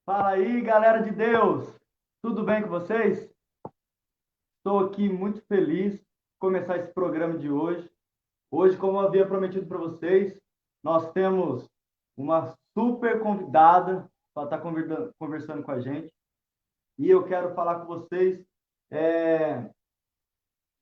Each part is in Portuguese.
Fala aí, galera de Deus! Tudo bem com vocês? Estou aqui muito feliz de começar esse programa de hoje. Hoje, como eu havia prometido para vocês, nós temos uma super convidada para estar conversando com a gente. E eu quero falar com vocês é,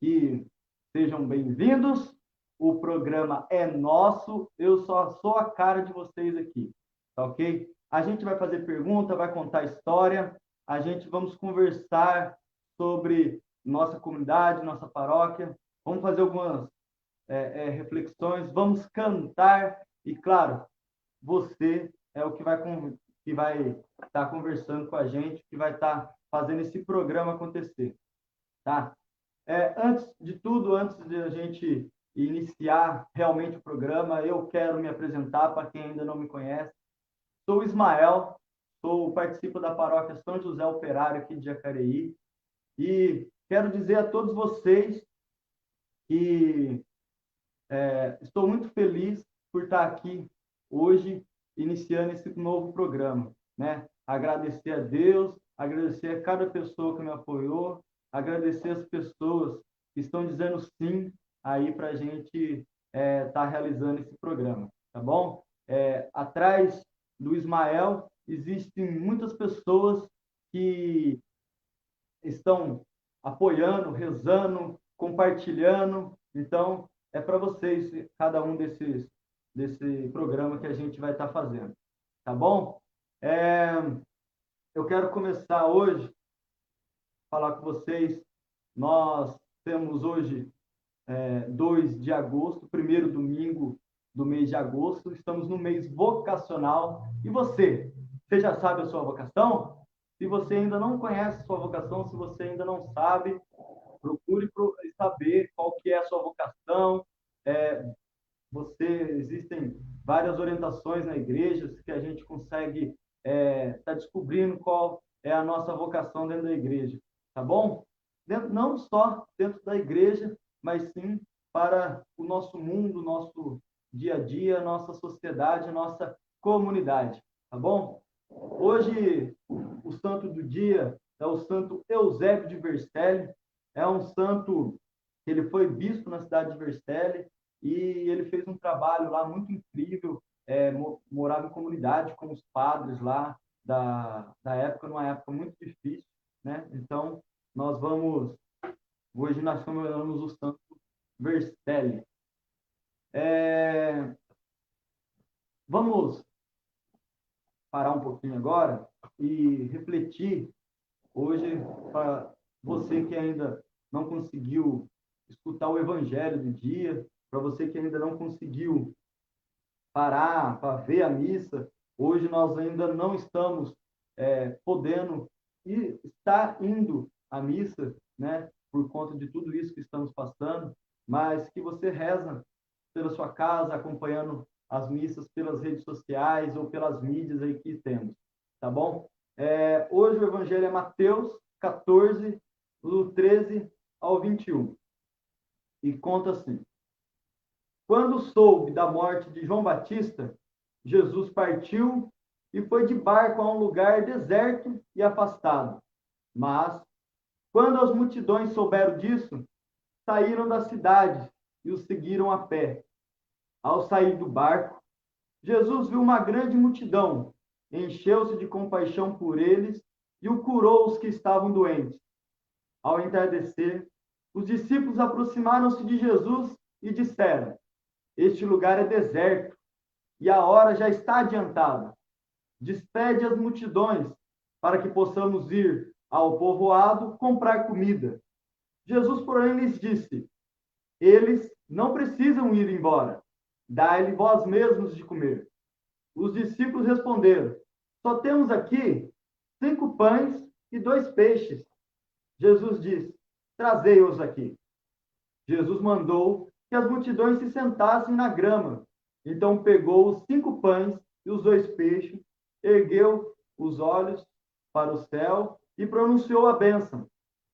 que sejam bem-vindos. O programa é nosso, eu só sou a cara de vocês aqui, tá ok? A gente vai fazer pergunta, vai contar história, a gente vamos conversar sobre nossa comunidade, nossa paróquia, vamos fazer algumas reflexões, vamos cantar e, claro, você é o que vai estar conversando com a gente, que vai estar fazendo esse programa acontecer, tá? Antes de tudo, antes de a gente iniciar realmente o programa, eu quero me apresentar para quem ainda não me conhece. Sou Ismael, participo da paróquia São José Operário aqui de Jacareí e quero dizer a todos vocês que estou muito feliz por estar aqui hoje iniciando esse novo programa, né? Agradecer a Deus, agradecer a cada pessoa que me apoiou, agradecer as pessoas que estão dizendo sim aí para a gente estar realizando esse programa, tá bom? Atrás do Ismael existem muitas pessoas que estão apoiando, rezando, compartilhando. Então, é para vocês cada um desse programa que a gente vai estar fazendo, tá bom? É, eu quero começar hoje a falar com vocês. Nós temos hoje 2 de agosto, primeiro domingo do mês de agosto. Estamos no mês vocacional. E você? Você já sabe a sua vocação? Se você ainda não conhece a sua vocação, se você ainda não sabe, procure saber qual que é a sua vocação. É, existem várias orientações na igreja que a gente consegue tá descobrindo qual é a nossa vocação dentro da igreja, tá bom? Não só dentro da igreja, mas sim para o nosso mundo, nosso dia a dia, nossa sociedade, nossa comunidade, tá bom? Hoje, o santo do dia é o santo Eusébio de Vercelli. É um santo que ele foi bispo na cidade de Vercelli e ele fez um trabalho lá muito incrível. Morava em comunidade com os padres lá da época, numa época muito difícil, né? Então, nós vamos... Hoje nós comemoramos o santo Vercelli. É, vamos parar um pouquinho agora e refletir hoje, para você que ainda não conseguiu escutar o evangelho do dia, para você que ainda não conseguiu parar para ver a missa, hoje nós ainda não estamos podendo estar indo à missa, né, por conta de tudo isso que estamos passando, mas que você reza pela sua casa, acompanhando as missas pelas redes sociais ou pelas mídias aí que temos, tá bom? Hoje o evangelho é Mateus 14, do 13 ao 21, e conta assim: quando soube da morte de João Batista, Jesus partiu e foi de barco a um lugar deserto e afastado. Mas, quando as multidões souberam disso, saíram da cidade e o seguiram a pé. Ao sair do barco, Jesus viu uma grande multidão, encheu-se de compaixão por eles e o curou os que estavam doentes. Ao entardecer, os discípulos aproximaram-se de Jesus e disseram: este lugar é deserto e a hora já está adiantada. Despede as multidões para que possamos ir ao povoado comprar comida. Jesus, porém, lhes disse: eles não precisam ir embora. Dai-lhe vós mesmos de comer. Os discípulos responderam: só temos aqui 5 pães e 2 peixes. Jesus disse: trazei-os aqui. Jesus mandou que as multidões se sentassem na grama. Então pegou os 5 pães e os 2 peixes, ergueu os olhos para o céu e pronunciou a bênção.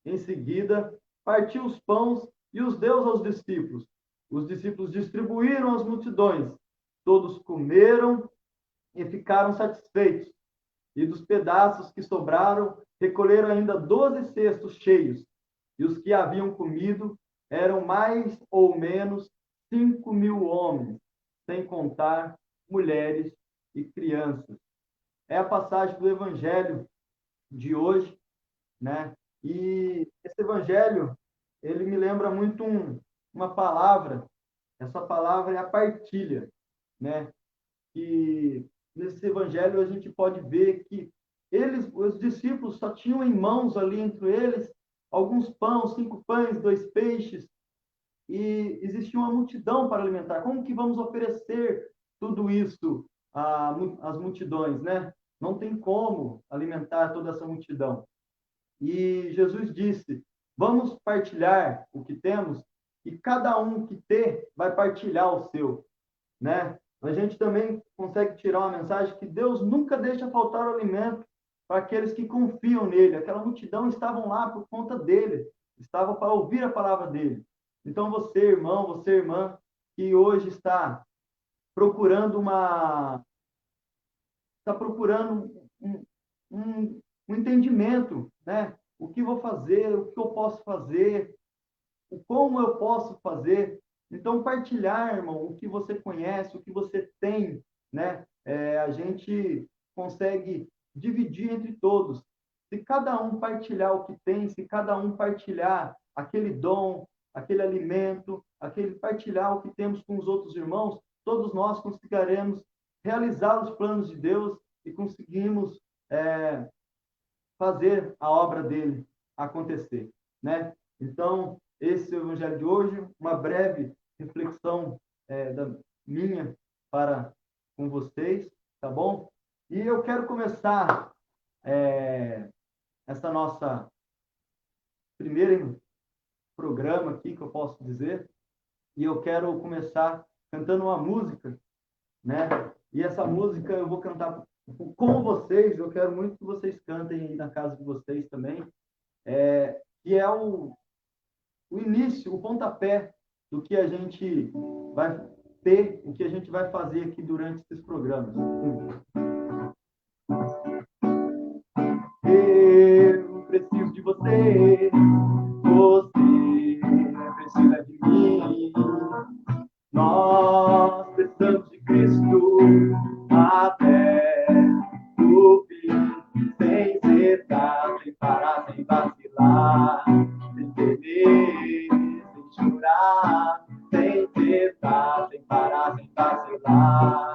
Em seguida, partiu os pães e os deu aos discípulos. Os discípulos distribuíram às multidões. Todos comeram e ficaram satisfeitos. E dos pedaços que sobraram, recolheram ainda 12 cestos cheios. E os que haviam comido eram mais ou menos 5.000 homens, sem contar mulheres e crianças. É a passagem do Evangelho de hoje, né? E esse Evangelho, ele me lembra muito uma palavra. Essa palavra é a partilha, né? E nesse Evangelho a gente pode ver que os discípulos só tinham em mãos ali entre eles alguns pães, 5 pães, 2 peixes, e existia uma multidão para alimentar. Como que vamos oferecer tudo isso às multidões, né? Não tem como alimentar toda essa multidão. E Jesus disse: vamos partilhar o que temos, e cada um que ter vai partilhar o seu, né? A gente também consegue tirar uma mensagem que Deus nunca deixa faltar o alimento para aqueles que confiam nele. Aquela multidão estavam lá por conta dele, estava para ouvir a palavra dele. Então você, irmão, você, irmã, que hoje procurando uma está procurando um entendimento, né? O que vou fazer, o que eu posso fazer, o como eu posso fazer. Então, partilhar, irmão, o que você conhece, o que você tem, né? A gente consegue dividir entre todos. Se cada um partilhar o que tem, se cada um partilhar aquele dom, aquele alimento, aquele partilhar o que temos com os outros irmãos, todos nós conseguiremos realizar os planos de Deus e conseguimos fazer a obra dele acontecer, né? Então, esse é o Evangelho de hoje, uma breve reflexão da minha para com vocês, tá bom? E eu quero começar essa nossa primeiro programa aqui, que eu posso dizer, e eu quero começar cantando uma música, né? E essa música eu vou cantar com vocês, eu quero muito que vocês cantem aí na casa de vocês também, que é o início, o pontapé do que a gente vai ter, o que a gente vai fazer aqui durante esses programas. Eu preciso de você, você precisa de mim. Nós precisamos de Cristo até o fim, sem cessar, sem parar, sem vacilar, sem temer, sem chorar, sem cessar, sem parar, sem vacilar,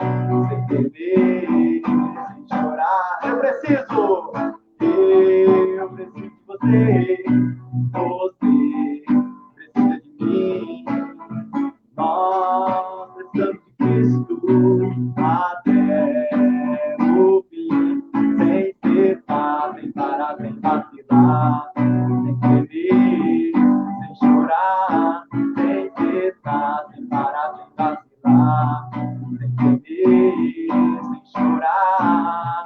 sem temer, sem chorar. Eu preciso de você, você precisa de mim. Nós precisamos de Cristo até o fim, sem cessar, sem parar, sem vacilar, sem temer, sem chorar, sem cessar, sem parar, sem vacilar, sem temer, sem chorar.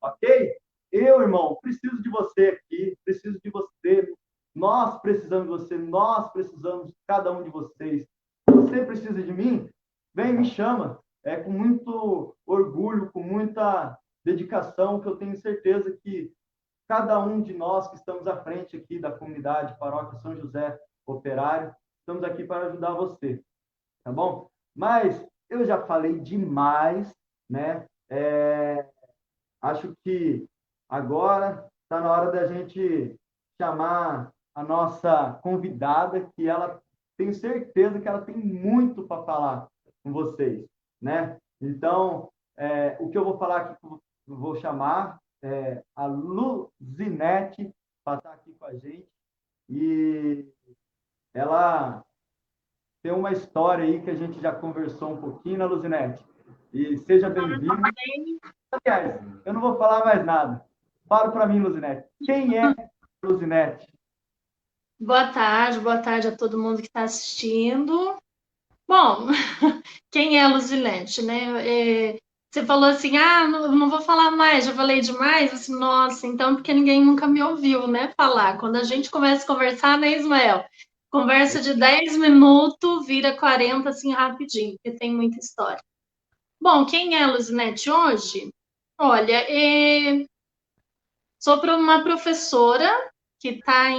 Ok? Eu, irmão, preciso de você aqui, preciso de você. Nós precisamos de você, nós precisamos de cada um de vocês. Você precisa de mim? Vem, me chama. É com muito orgulho, com muita dedicação, que eu tenho certeza que cada um de nós que estamos à frente aqui da comunidade Paróquia São José Operário, estamos aqui para ajudar você, tá bom? Mas eu já falei demais, né? Acho que agora está na hora da gente chamar a nossa convidada, que ela tenho certeza que ela tem muito para falar com vocês, né? Então, o que eu vou falar aqui, eu vou chamar a Luzinete para estar aqui com a gente, e ela tem uma história aí que a gente já conversou um pouquinho, né, Luzinete? E seja bem-vinda. Aliás, eu não vou falar mais nada. Fala para mim, Luzinete. Quem é Luzinete? Boa tarde a todo mundo que está assistindo. Bom, quem é a Luzilete, né? Você falou assim, não vou falar mais, já falei demais. Assim, nossa, então porque ninguém nunca me ouviu, né, falar. Quando a gente começa a conversar, né, Ismael? Conversa de 10 minutos vira 40, assim, rapidinho, porque tem muita história. Bom, quem é a Luzinete hoje? Olha, sou uma professora que está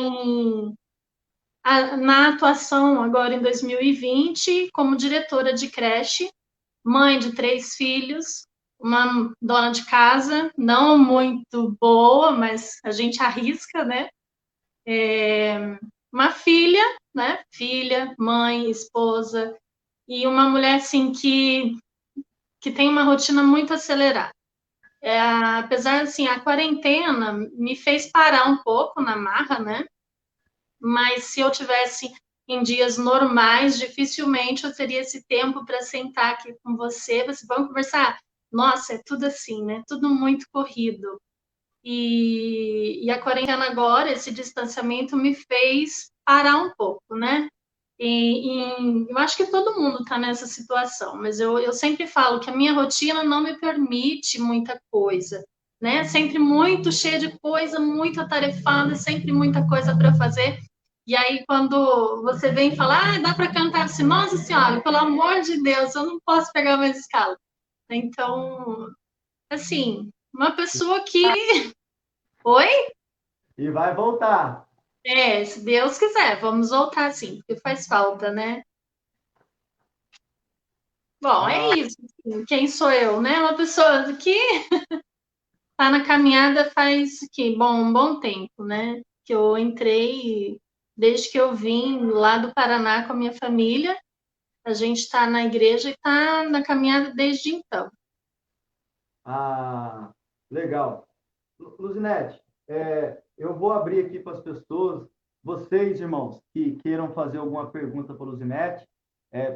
na atuação agora em 2020 como diretora de creche, mãe de 3 filhos, uma dona de casa, não muito boa, mas a gente arrisca, né? Uma filha, né? Filha, mãe, esposa, e uma mulher assim que tem uma rotina muito acelerada. Apesar assim, a quarentena me fez parar um pouco na marra, né? Mas se eu tivesse em dias normais, dificilmente eu teria esse tempo para sentar aqui com você. Vamos conversar? Nossa, é tudo assim, né? Tudo muito corrido. E a quarentena agora, esse distanciamento me fez parar um pouco, né? Eu acho que todo mundo está nessa situação, mas eu sempre falo que a minha rotina não me permite muita coisa, né? Sempre muito cheia de coisa, muito atarefada, sempre muita coisa para fazer. E aí, quando você vem falar, dá para cantar assim, nossa senhora, pelo amor de Deus, eu não posso pegar mais escala. Então, assim, uma pessoa que. Oi? E vai voltar. Se Deus quiser, vamos voltar sim, porque faz falta, né? Bom, é Ah, isso. Quem sou eu, né? Uma pessoa que está na caminhada faz um bom tempo, né? Que eu entrei desde que eu vim lá do Paraná com a minha família. A gente está na igreja e está na caminhada desde então. ah, legal. Luzinete, eu vou abrir aqui para as pessoas. Vocês, irmãos, que queiram fazer alguma pergunta para o Luzinete,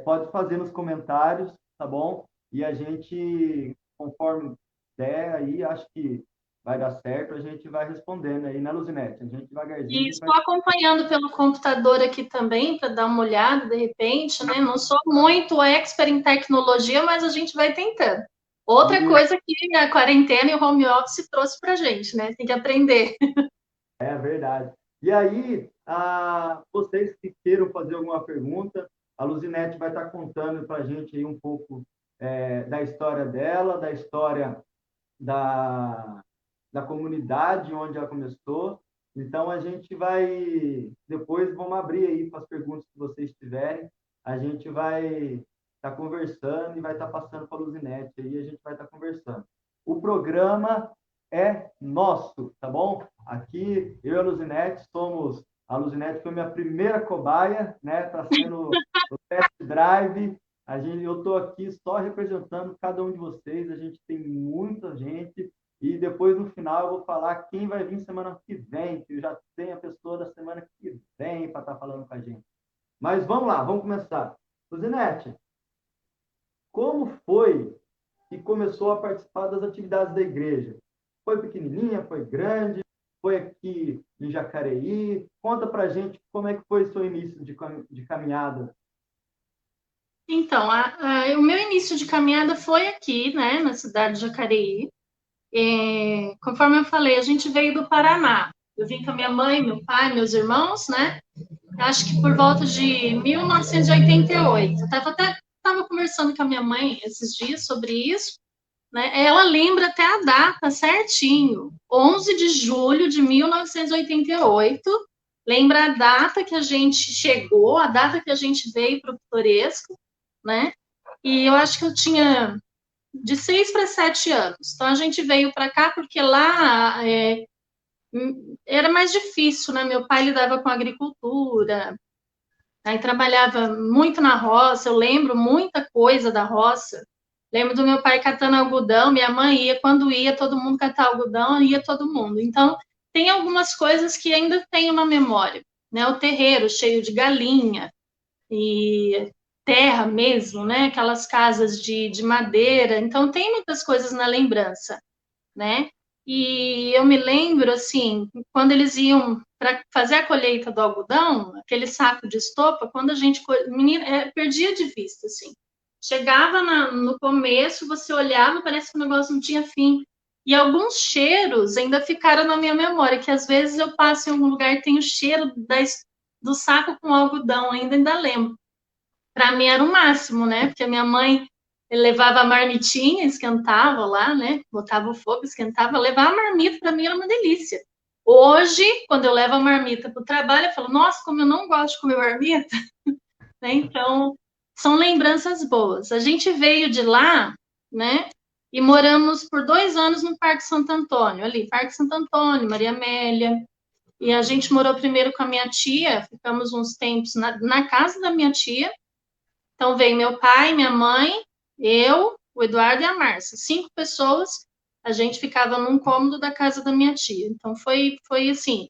pode fazer nos comentários, tá bom? E a gente, conforme der aí, acho que vai dar certo, a gente vai respondendo aí, né, Luzinete? A gente devagarzinho, a E gente vai. estou acompanhando pelo computador aqui também para dar uma olhada de repente, né? Não sou muito expert em tecnologia, mas a gente vai tentando. Outra E coisa que a quarentena e o home office trouxe para a gente, né? Tem que aprender. é verdade. E aí, vocês que queiram fazer alguma pergunta, a Luzinete vai estar contando para a gente aí um pouco da história dela, da história da, da comunidade onde ela começou. Então, a gente vai, depois vamos abrir aí para as perguntas que vocês tiverem. A gente vai estar conversando e vai estar passando para a Luzinete aí, a gente vai estar conversando. O programa é nosso, tá bom? Aqui, eu e a Luzinete somos. A Luzinete foi minha primeira cobaia, né? Está sendo o test drive. Eu estou aqui só representando cada um de vocês. A gente tem muita gente. E depois, no final, eu vou falar quem vai vir semana que vem, que eu já tenho a pessoa da semana que vem para estar falando com a gente. Mas vamos lá, vamos começar. Luzinete, como foi que começou a participar das atividades da igreja? Foi pequenininha, foi grande, foi aqui em Jacareí? Conta pra gente como é que foi o seu início de caminhada. Então, o meu início de caminhada foi aqui, né, na cidade de Jacareí. Conforme eu falei, a gente veio do Paraná. Eu vim com a minha mãe, meu pai, meus irmãos, né? Acho que por volta de 1988. Tava conversando com a minha mãe esses dias sobre isso, né? Ela lembra até a data certinho, 11 de julho de 1988. Lembra a data que a gente chegou, a data que a gente veio para o Pitoresco, né? E eu acho que eu tinha de 6 para 7 anos. Então a gente veio para cá porque lá era mais difícil, né? Meu pai lidava com agricultura, aí trabalhava muito na roça. Eu lembro muita coisa da roça. Lembro do meu pai catando algodão, minha mãe ia, quando ia todo mundo catar algodão, ia todo mundo. Então, tem algumas coisas que ainda tenho na memória, né? O terreiro cheio de galinha e terra mesmo, né? Aquelas casas de madeira. Então, tem muitas coisas na lembrança, né? E eu me lembro, assim, quando eles iam para fazer a colheita do algodão, aquele saco de estopa, quando a gente, menina, perdia de vista, assim. Chegava no começo, você olhava, parece que o negócio não tinha fim. E alguns cheiros ainda ficaram na minha memória, que às vezes eu passo em algum lugar e tem o cheiro do saco com algodão, ainda lembro. Para mim era o máximo, né? Porque a minha mãe Ele levava a marmitinha, esquentava lá, né? Botava o fogo, esquentava. Levar a marmita para mim era uma delícia. Hoje, quando eu levo a marmita para o trabalho, eu falo, nossa, como eu não gosto de comer marmita, né? Então, são lembranças boas. A gente veio de lá, né? E moramos por 2 anos no Parque Santo Antônio, ali, Parque Santo Antônio, Maria Amélia. E a gente morou primeiro com a minha tia, ficamos uns tempos na casa da minha tia. Então veio meu pai, minha mãe, eu, o Eduardo e a Márcia. 5 pessoas, a gente ficava num cômodo da casa da minha tia. Então foi assim,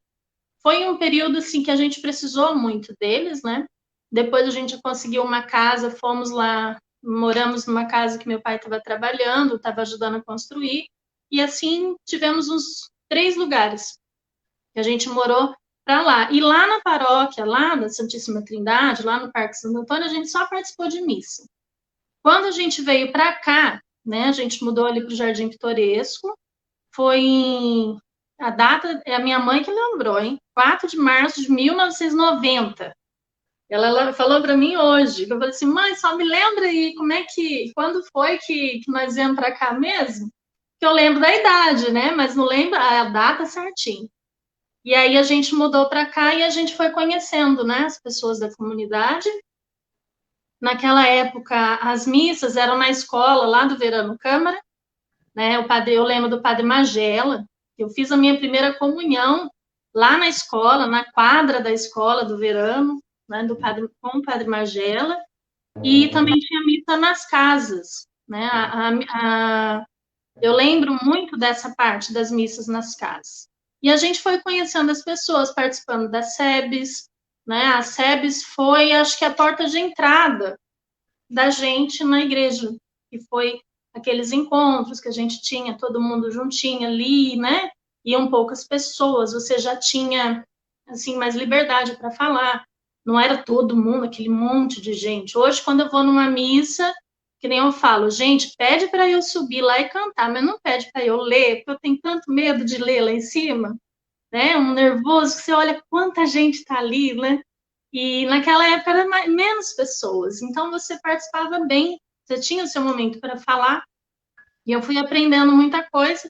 foi um período assim que a gente precisou muito deles, né? Depois a gente conseguiu uma casa, fomos lá, moramos numa casa que meu pai estava trabalhando, estava ajudando a construir, e assim tivemos uns 3 lugares que a gente morou para lá. E lá na paróquia, lá da Santíssima Trindade, lá no Parque Santo Antônio, a gente só participou de missa. Quando a gente veio para cá, né, a gente mudou ali para o Jardim Pitoresco, foi em... A data é a minha mãe que lembrou, hein? 4 de março de 1990. Ela falou para mim hoje. Eu falei assim, mãe, só me lembra aí como é que, quando foi que nós viemos para cá mesmo? Que eu lembro da idade, né? Mas não lembro a data certinho. E aí a gente mudou para cá e a gente foi conhecendo, né, as pessoas da comunidade. Naquela época, as missas eram na escola lá do Verano Câmara, né? Eu lembro do Padre Magela. Eu fiz a minha primeira comunhão lá na escola, na quadra da escola do Verano, né, com o Padre Magela. E também tinha missa nas casas, né? Eu lembro muito dessa parte das missas nas casas. E a gente foi conhecendo as pessoas, participando das SEBs, né? A SEBs foi, acho que, a porta de entrada da gente na igreja, que foi aqueles encontros que a gente tinha, todo mundo juntinho ali, né? Iam poucas pessoas, você já tinha, assim, mais liberdade para falar. Não era todo mundo, aquele monte de gente. Hoje, quando eu vou numa missa, que nem eu falo, gente, pede para eu subir lá e cantar, mas não pede para eu ler, porque eu tenho tanto medo de ler lá em cima, né? Um nervoso que você olha quanta gente está ali, né? E naquela época era menos pessoas, então você participava bem, você tinha o seu momento para falar, e eu fui aprendendo muita coisa.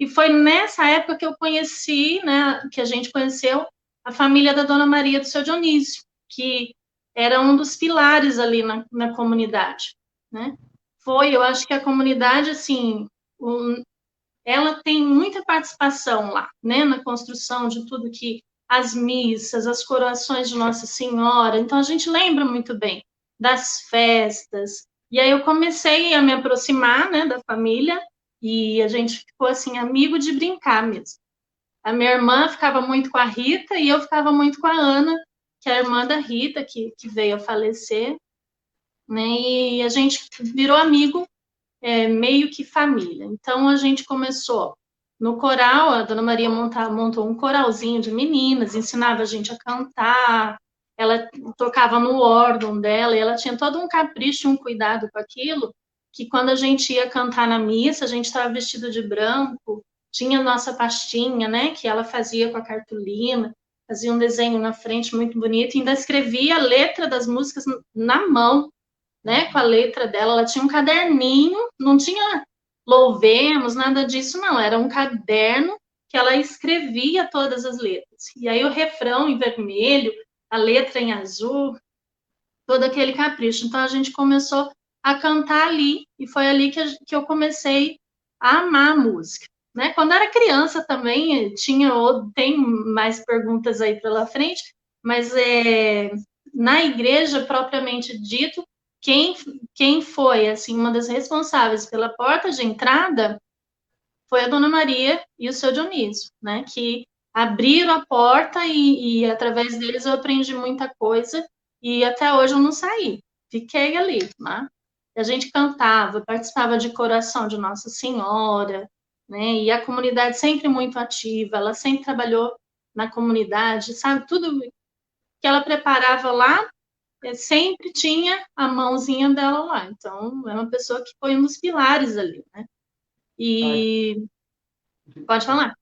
E foi nessa época que eu conheci, né, que a gente conheceu a família da Dona Maria do Seu Dionísio, que era um dos pilares ali na comunidade, né? Eu acho que a comunidade, assim, ela tem muita participação lá, né, na construção de tudo que as missas, as coroações de Nossa Senhora. Então a gente lembra muito bem das festas. E aí eu comecei a me aproximar, né, da família e a gente ficou assim amigo de brincar mesmo. A minha irmã ficava muito com a Rita e eu ficava muito com a Ana, que é a irmã da Rita, que veio a falecer, né? E a gente virou amigo, meio que família. Então a gente começou no coral, a Dona Maria montou um coralzinho de meninas, ensinava a gente a cantar, ela tocava no órgão dela, e ela tinha todo um capricho, um cuidado com aquilo, que quando a gente ia cantar na missa, a gente estava vestido de branco, tinha a nossa pastinha, né, que ela fazia com a cartolina, fazia um desenho na frente muito bonito, e ainda escrevia a letra das músicas na mão, né, com a letra dela. Ela tinha um caderninho, não tinha louvemos, nada disso, não. Era um caderno que ela escrevia todas as letras. E aí o refrão em vermelho, a letra em azul, todo aquele capricho. Então a gente começou a cantar ali, e foi ali que eu comecei a amar a música. Né? Quando era criança também, tem mais perguntas aí pela frente, mas na igreja propriamente dito, quem foi assim uma das responsáveis pela porta de entrada foi a Dona Maria e o seu Dionísio, né? Que abriram a porta e através deles eu aprendi muita coisa e até hoje eu não saí. Fiquei ali, né? A gente cantava, participava de coração de Nossa Senhora, né? E a comunidade sempre muito ativa, ela sempre trabalhou na comunidade, sabe? Tudo que ela preparava lá, sempre tinha a mãozinha dela lá. Então, é uma pessoa que foi um dos pilares ali, né? Ai, E pode falar.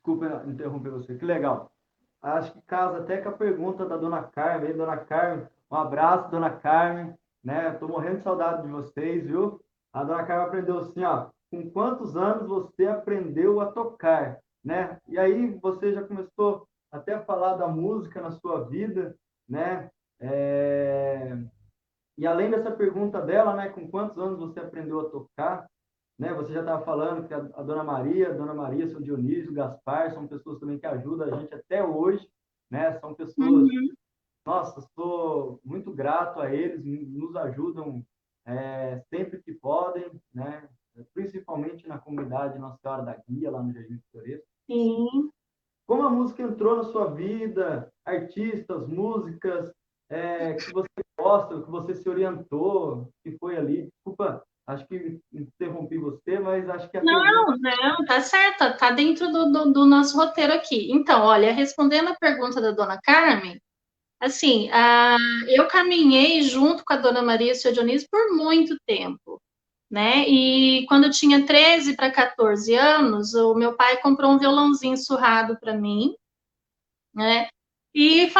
desculpa interromper você, que legal. Acho que casa até com a pergunta da Dona Carmen. Dona Carmen, um abraço, Dona Carmen. né? Tô morrendo de saudade de vocês, viu? A dona Carla aprendeu assim, ó, com quantos anos você aprendeu a tocar, né? E aí você já começou até a falar da música na sua vida, né? É, e além dessa pergunta dela, né, com quantos anos você aprendeu a tocar, né? Você já estava falando que a Dona Maria, São Dionísio, Gaspar, são pessoas também que ajudam a gente até hoje, né? São pessoas, Uhum. nossa, sou muito grato a eles, nos ajudam sempre que podem, né? Principalmente na comunidade Nossa Senhora da Guia, lá no Jardim Floresco. Sim. Como a música entrou na sua vida, artistas, músicas, que você gosta, que você se orientou, que foi ali. Desculpa, acho que interrompi você, mas acho que a pergunta. Não, não, tá certo, tá dentro do nosso roteiro aqui. Então, olha, respondendo a pergunta da dona Carmen, assim, eu caminhei junto com a dona Maria e o seu Dionísio por muito tempo, né? E quando eu tinha 13 para 14 anos, o meu pai comprou um violãozinho surrado para mim, né? E eu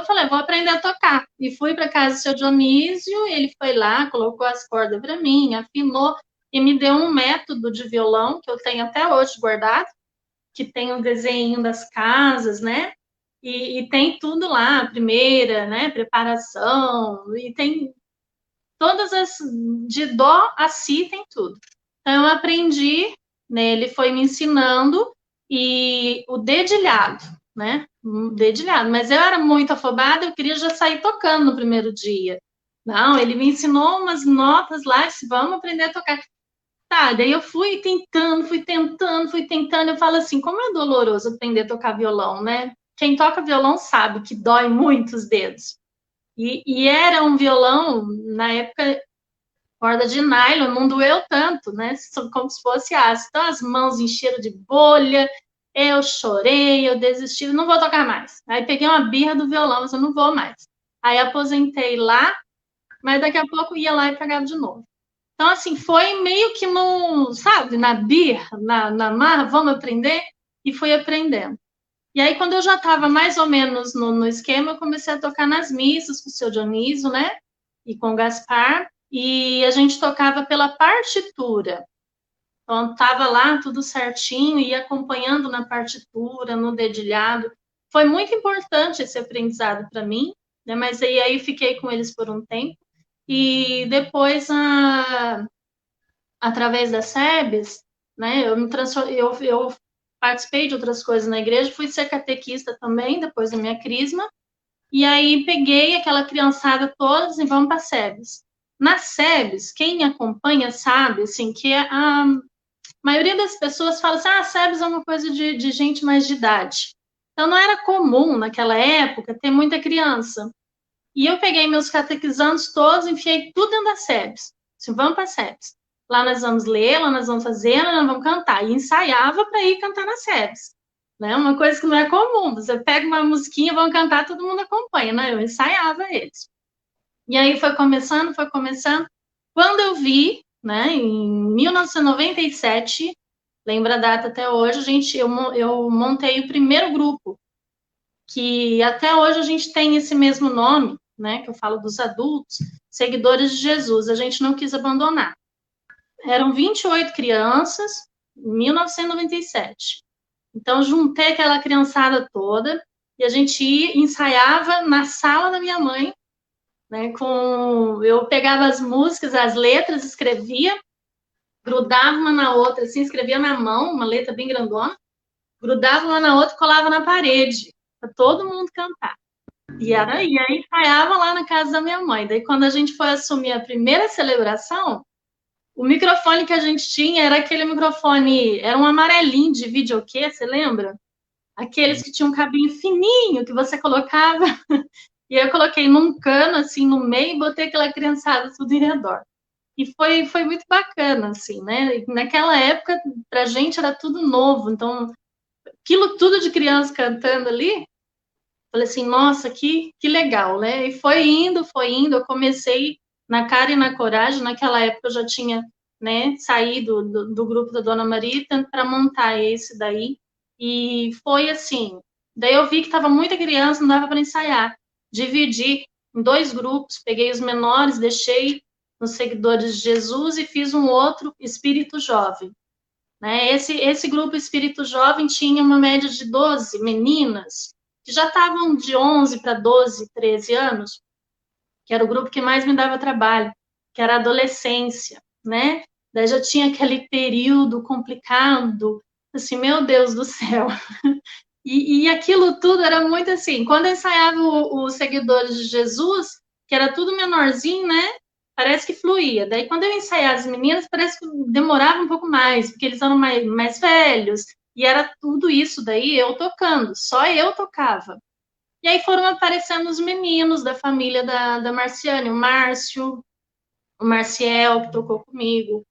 falei, vou aprender a tocar. E fui para casa do seu Dionísio, ele foi lá, colocou as cordas para mim, afinou e me deu um método de violão que eu tenho até hoje guardado, que tem um desenho das casas, né? E tem tudo lá, a primeira, né? Preparação, e tem todas as de dó a si tem tudo. Então eu aprendi, né? Ele foi me ensinando e o dedilhado, né? Dedilhado, mas eu era muito afobada, eu queria já sair tocando no primeiro dia. Não, ele me ensinou umas notas lá, disse, vamos aprender a tocar. Tá, daí eu fui tentando, fui tentando, fui tentando. Eu falo assim, como é doloroso aprender a tocar violão, né? Quem toca violão sabe que dói muito os dedos. E era um violão, na época, corda de nylon, não doeu tanto, né? Como se fosse aço. Então as mãos encheram de bolha, eu chorei, eu desisti, não vou tocar mais. Aí peguei uma birra do violão, mas eu não vou mais. Aí aposentei lá, mas daqui a pouco ia lá e pegava de novo. Então, assim, foi meio que no, sabe, na birra, na marra, vamos aprender? E fui aprendendo. E aí, quando eu já estava mais ou menos no esquema, eu comecei a tocar nas missas com o seu Dionísio, né? E com o Gaspar. E a gente tocava pela partitura. Então, estava lá tudo certinho, ia acompanhando na partitura, no dedilhado. Foi muito importante esse aprendizado para mim, né? Mas aí fiquei com eles por um tempo. E depois, através da SEBS, né, eu participei de outras coisas na igreja, fui ser catequista também, depois da minha crisma, e aí peguei aquela criançada toda e vamos para a SEBS. Na SEBS, quem me acompanha sabe, assim, que a maioria das pessoas fala assim, a SEBS é uma coisa de gente mais de idade. Então, não era comum, naquela época, ter muita criança. E eu peguei meus catequizandos todos, enfiei tudo dentro da SEBS. Assim, vamos para a SEBS. Lá nós vamos ler, lá nós vamos fazer, lá nós vamos cantar. E ensaiava para ir cantar na SEBS. Né? Uma coisa que não é comum. Você pega uma musiquinha, vão cantar, todo mundo acompanha. Né? Eu ensaiava eles. E aí foi começando, foi começando. Quando eu vi, né, em 1997, lembra a data até hoje, eu montei o primeiro grupo, que até hoje a gente tem esse mesmo nome, né, que eu falo dos adultos, seguidores de Jesus, a gente não quis abandonar. Eram 28 crianças, em 1997. Então, juntei aquela criançada toda e a gente ensaiava na sala da minha mãe, né, eu pegava as músicas, as letras, escrevia, grudava uma na outra, assim, escrevia na mão, uma letra bem grandona, grudava uma na outra e colava na parede, para todo mundo cantar. E aí ensaiava lá na casa da minha mãe. Daí, quando a gente foi assumir a primeira celebração, o microfone que a gente tinha era aquele microfone, era um amarelinho de videokê, você lembra? Aqueles que tinham um cabinho fininho que você colocava. E eu coloquei num cano, assim, no meio, e botei aquela criançada tudo em redor. E foi muito bacana, assim, né? E naquela época, pra gente era tudo novo. Então, aquilo tudo de criança cantando ali, falei assim, nossa, que legal, né? E foi indo, foi indo. Eu comecei na cara e na coragem. Naquela época eu já tinha, né, saído do grupo da Dona Maria para montar esse daí. E foi assim. Daí eu vi que estava muita criança, não dava para ensaiar. Dividi. em 2 grupos, peguei os menores, deixei nos Seguidores de Jesus e fiz um outro Espírito Jovem. Né? Esse grupo Espírito Jovem tinha uma média de 12 meninas, que já estavam de 11 para 12, 13 anos, que era o grupo que mais me dava trabalho, que era a adolescência, né? Daí já tinha aquele período complicado, assim, meu Deus do céu. E aquilo tudo era muito assim, quando eu ensaiava os Seguidores de Jesus, que era tudo menorzinho, né? Parece que fluía. Daí, quando eu ensaiava as meninas, parece que demorava um pouco mais, porque eles eram mais velhos, e era tudo isso daí eu tocando, só eu tocava. E aí foram aparecendo os meninos da família da Marciane, o Márcio, o Marciel, que tocou comigo.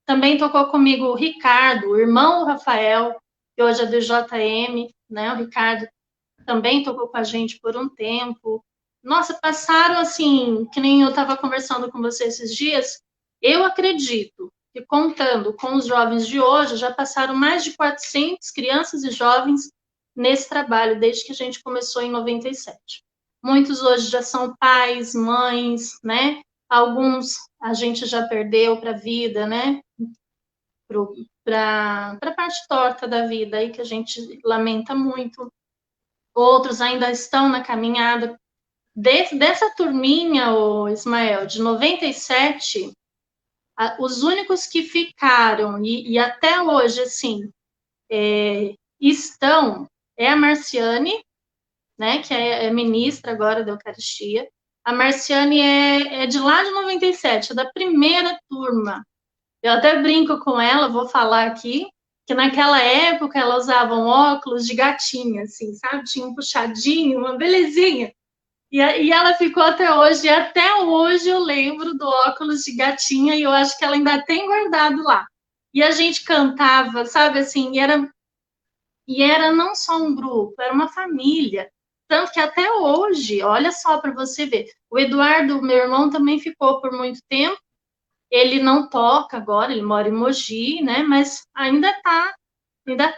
Também tocou comigo o Ricardo, o irmão do Rafael, que hoje é do JM, né? O Ricardo também tocou com a gente por um tempo. Nossa, passaram assim, que nem eu estava conversando com você esses dias, eu acredito que contando com os jovens de hoje, já passaram mais de 400 crianças e jovens nesse trabalho, desde que a gente começou em 97. Muitos hoje já são pais, mães, né? Alguns a gente já perdeu para a vida, né? Para a parte torta da vida aí, que a gente lamenta muito. Outros ainda estão na caminhada. Dessa turminha, o Ismael, de 97, os únicos que ficaram e até hoje, assim, estão é a Marciane, né, que é ministra agora da Eucaristia. A Marciane é de lá de 97, é da primeira turma. Eu até brinco com ela, vou falar aqui, que naquela época ela usava óculos de gatinha, assim, sabe? Tinha um puxadinho, uma belezinha. E ela ficou até hoje, e até hoje eu lembro do óculos de gatinha, e eu acho que ela ainda tem guardado lá. E a gente cantava, sabe assim, e era não só um grupo, era uma família. Tanto que até hoje, olha só para você ver, o Eduardo, meu irmão, também ficou por muito tempo. Ele não toca agora, ele mora em Mogi, né? Mas ainda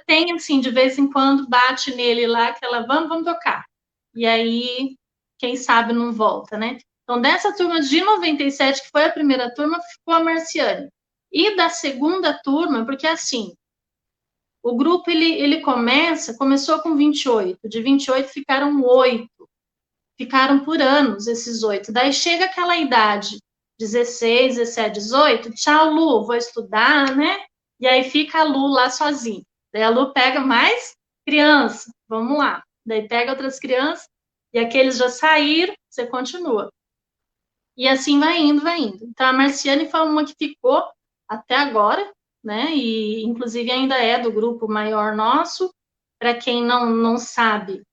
tem, assim, de vez em quando bate nele lá, aquela, vamos tocar. E aí, quem sabe não volta, né? Então, dessa turma de 97, que foi a primeira turma, ficou a Marciane. E da segunda turma, porque assim, o grupo ele começou com 28, de 28 ficaram 8, ficaram por anos esses 8. Daí chega aquela idade, 16, 17, 18, tchau, Lu, vou estudar, né? E aí fica a Lu lá sozinha. Daí a Lu pega mais criança, vamos lá. Daí pega outras crianças, e aqueles já saíram, você continua. E assim vai indo, vai indo. Então a Marciane foi uma que ficou até agora, né? E inclusive ainda é do grupo maior nosso. Para quem não sabe,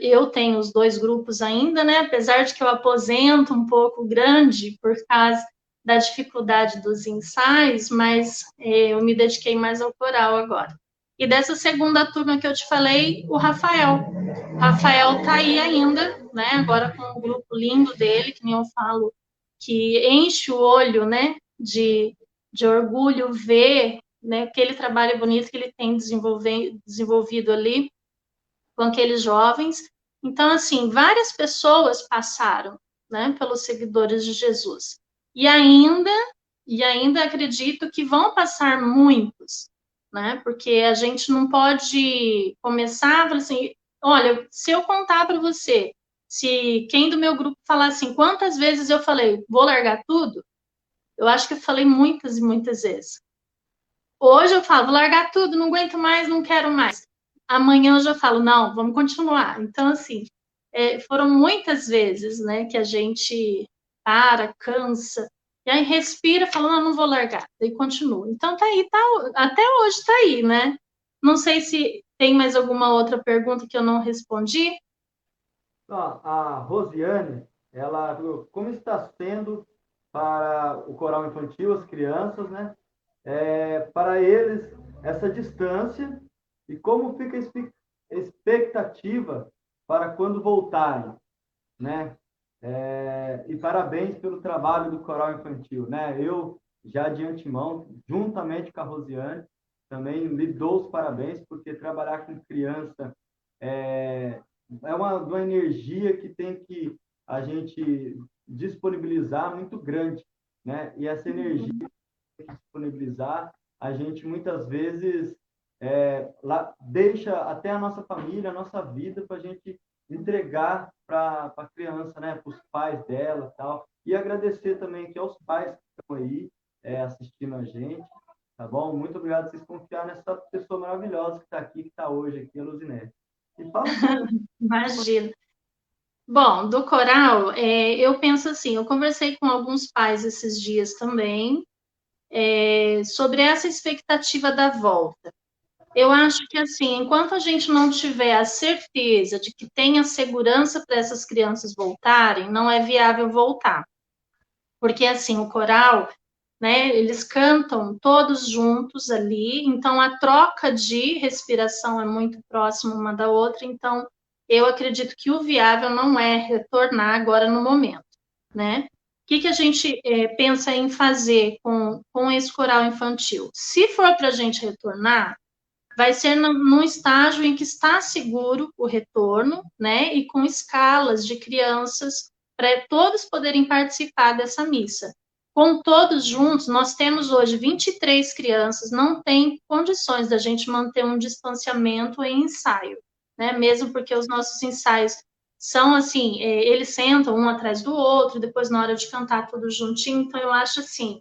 eu tenho os 2 grupos ainda, né? Apesar de que eu aposento um pouco grande por causa da dificuldade dos ensaios, mas eu me dediquei mais ao coral agora. E dessa segunda turma que eu te falei, o Rafael. O Rafael tá aí ainda, né? Agora com o grupo lindo dele, que nem eu falo, que enche o olho, né? De orgulho ver, né? Aquele trabalho bonito que ele tem desenvolvido ali com aqueles jovens. Então, assim, várias pessoas passaram, né, pelos Seguidores de Jesus. E ainda acredito que vão passar muitos, né? Porque a gente não pode começar assim, olha, se eu contar para você, se quem do meu grupo falar assim, quantas vezes eu falei, vou largar tudo? Eu acho que eu falei muitas e muitas vezes. Hoje eu falo, vou largar tudo, não aguento mais, não quero mais. Amanhã eu já falo, não, vamos continuar. Então, assim, foram muitas vezes, né, que a gente para, cansa, e aí respira, fala, não vou largar, daí continua. Então, tá aí, até hoje tá aí, né? Não sei se tem mais alguma outra pergunta que eu não respondi. A Rosiane, ela, como está sendo para o coral infantil, as crianças, né? Para eles, essa distância e como fica a expectativa para quando voltarem, né? E parabéns pelo trabalho do coral infantil, né? Eu, já de antemão, juntamente com a Rosiane, também lhe dou os parabéns, porque trabalhar com criança é uma energia que tem que a gente disponibilizar muito grande, né? E essa energia que disponibilizar, a gente muitas vezes deixa até a nossa família, a nossa vida para a gente entregar para a criança, né? Para os pais dela, tal. E agradecer também aqui aos pais que estão aí assistindo a gente, tá bom? Muito obrigado por vocês confiar nessa pessoa maravilhosa que está aqui, que está hoje aqui, a Luzinete. E fala um pouco. Imagina. Bom, do coral, eu penso assim, eu conversei com alguns pais esses dias também, sobre essa expectativa da volta. Eu acho que, assim, enquanto a gente não tiver a certeza de que tenha segurança para essas crianças voltarem, não é viável voltar. Porque, assim, o coral, né, eles cantam todos juntos ali, então a troca de respiração é muito próxima uma da outra, então eu acredito que o viável não é retornar agora no momento, né? O que a gente pensa em fazer com esse coral infantil? Se for para a gente retornar, vai ser num estágio em que está seguro o retorno, né? E com escalas de crianças para todos poderem participar dessa missa. Com todos juntos, nós temos hoje 23 crianças, não tem condições da gente manter um distanciamento em ensaio, né? Mesmo porque os nossos ensaios são assim, eles sentam um atrás do outro, depois na hora de cantar tudo juntinho, então eu acho assim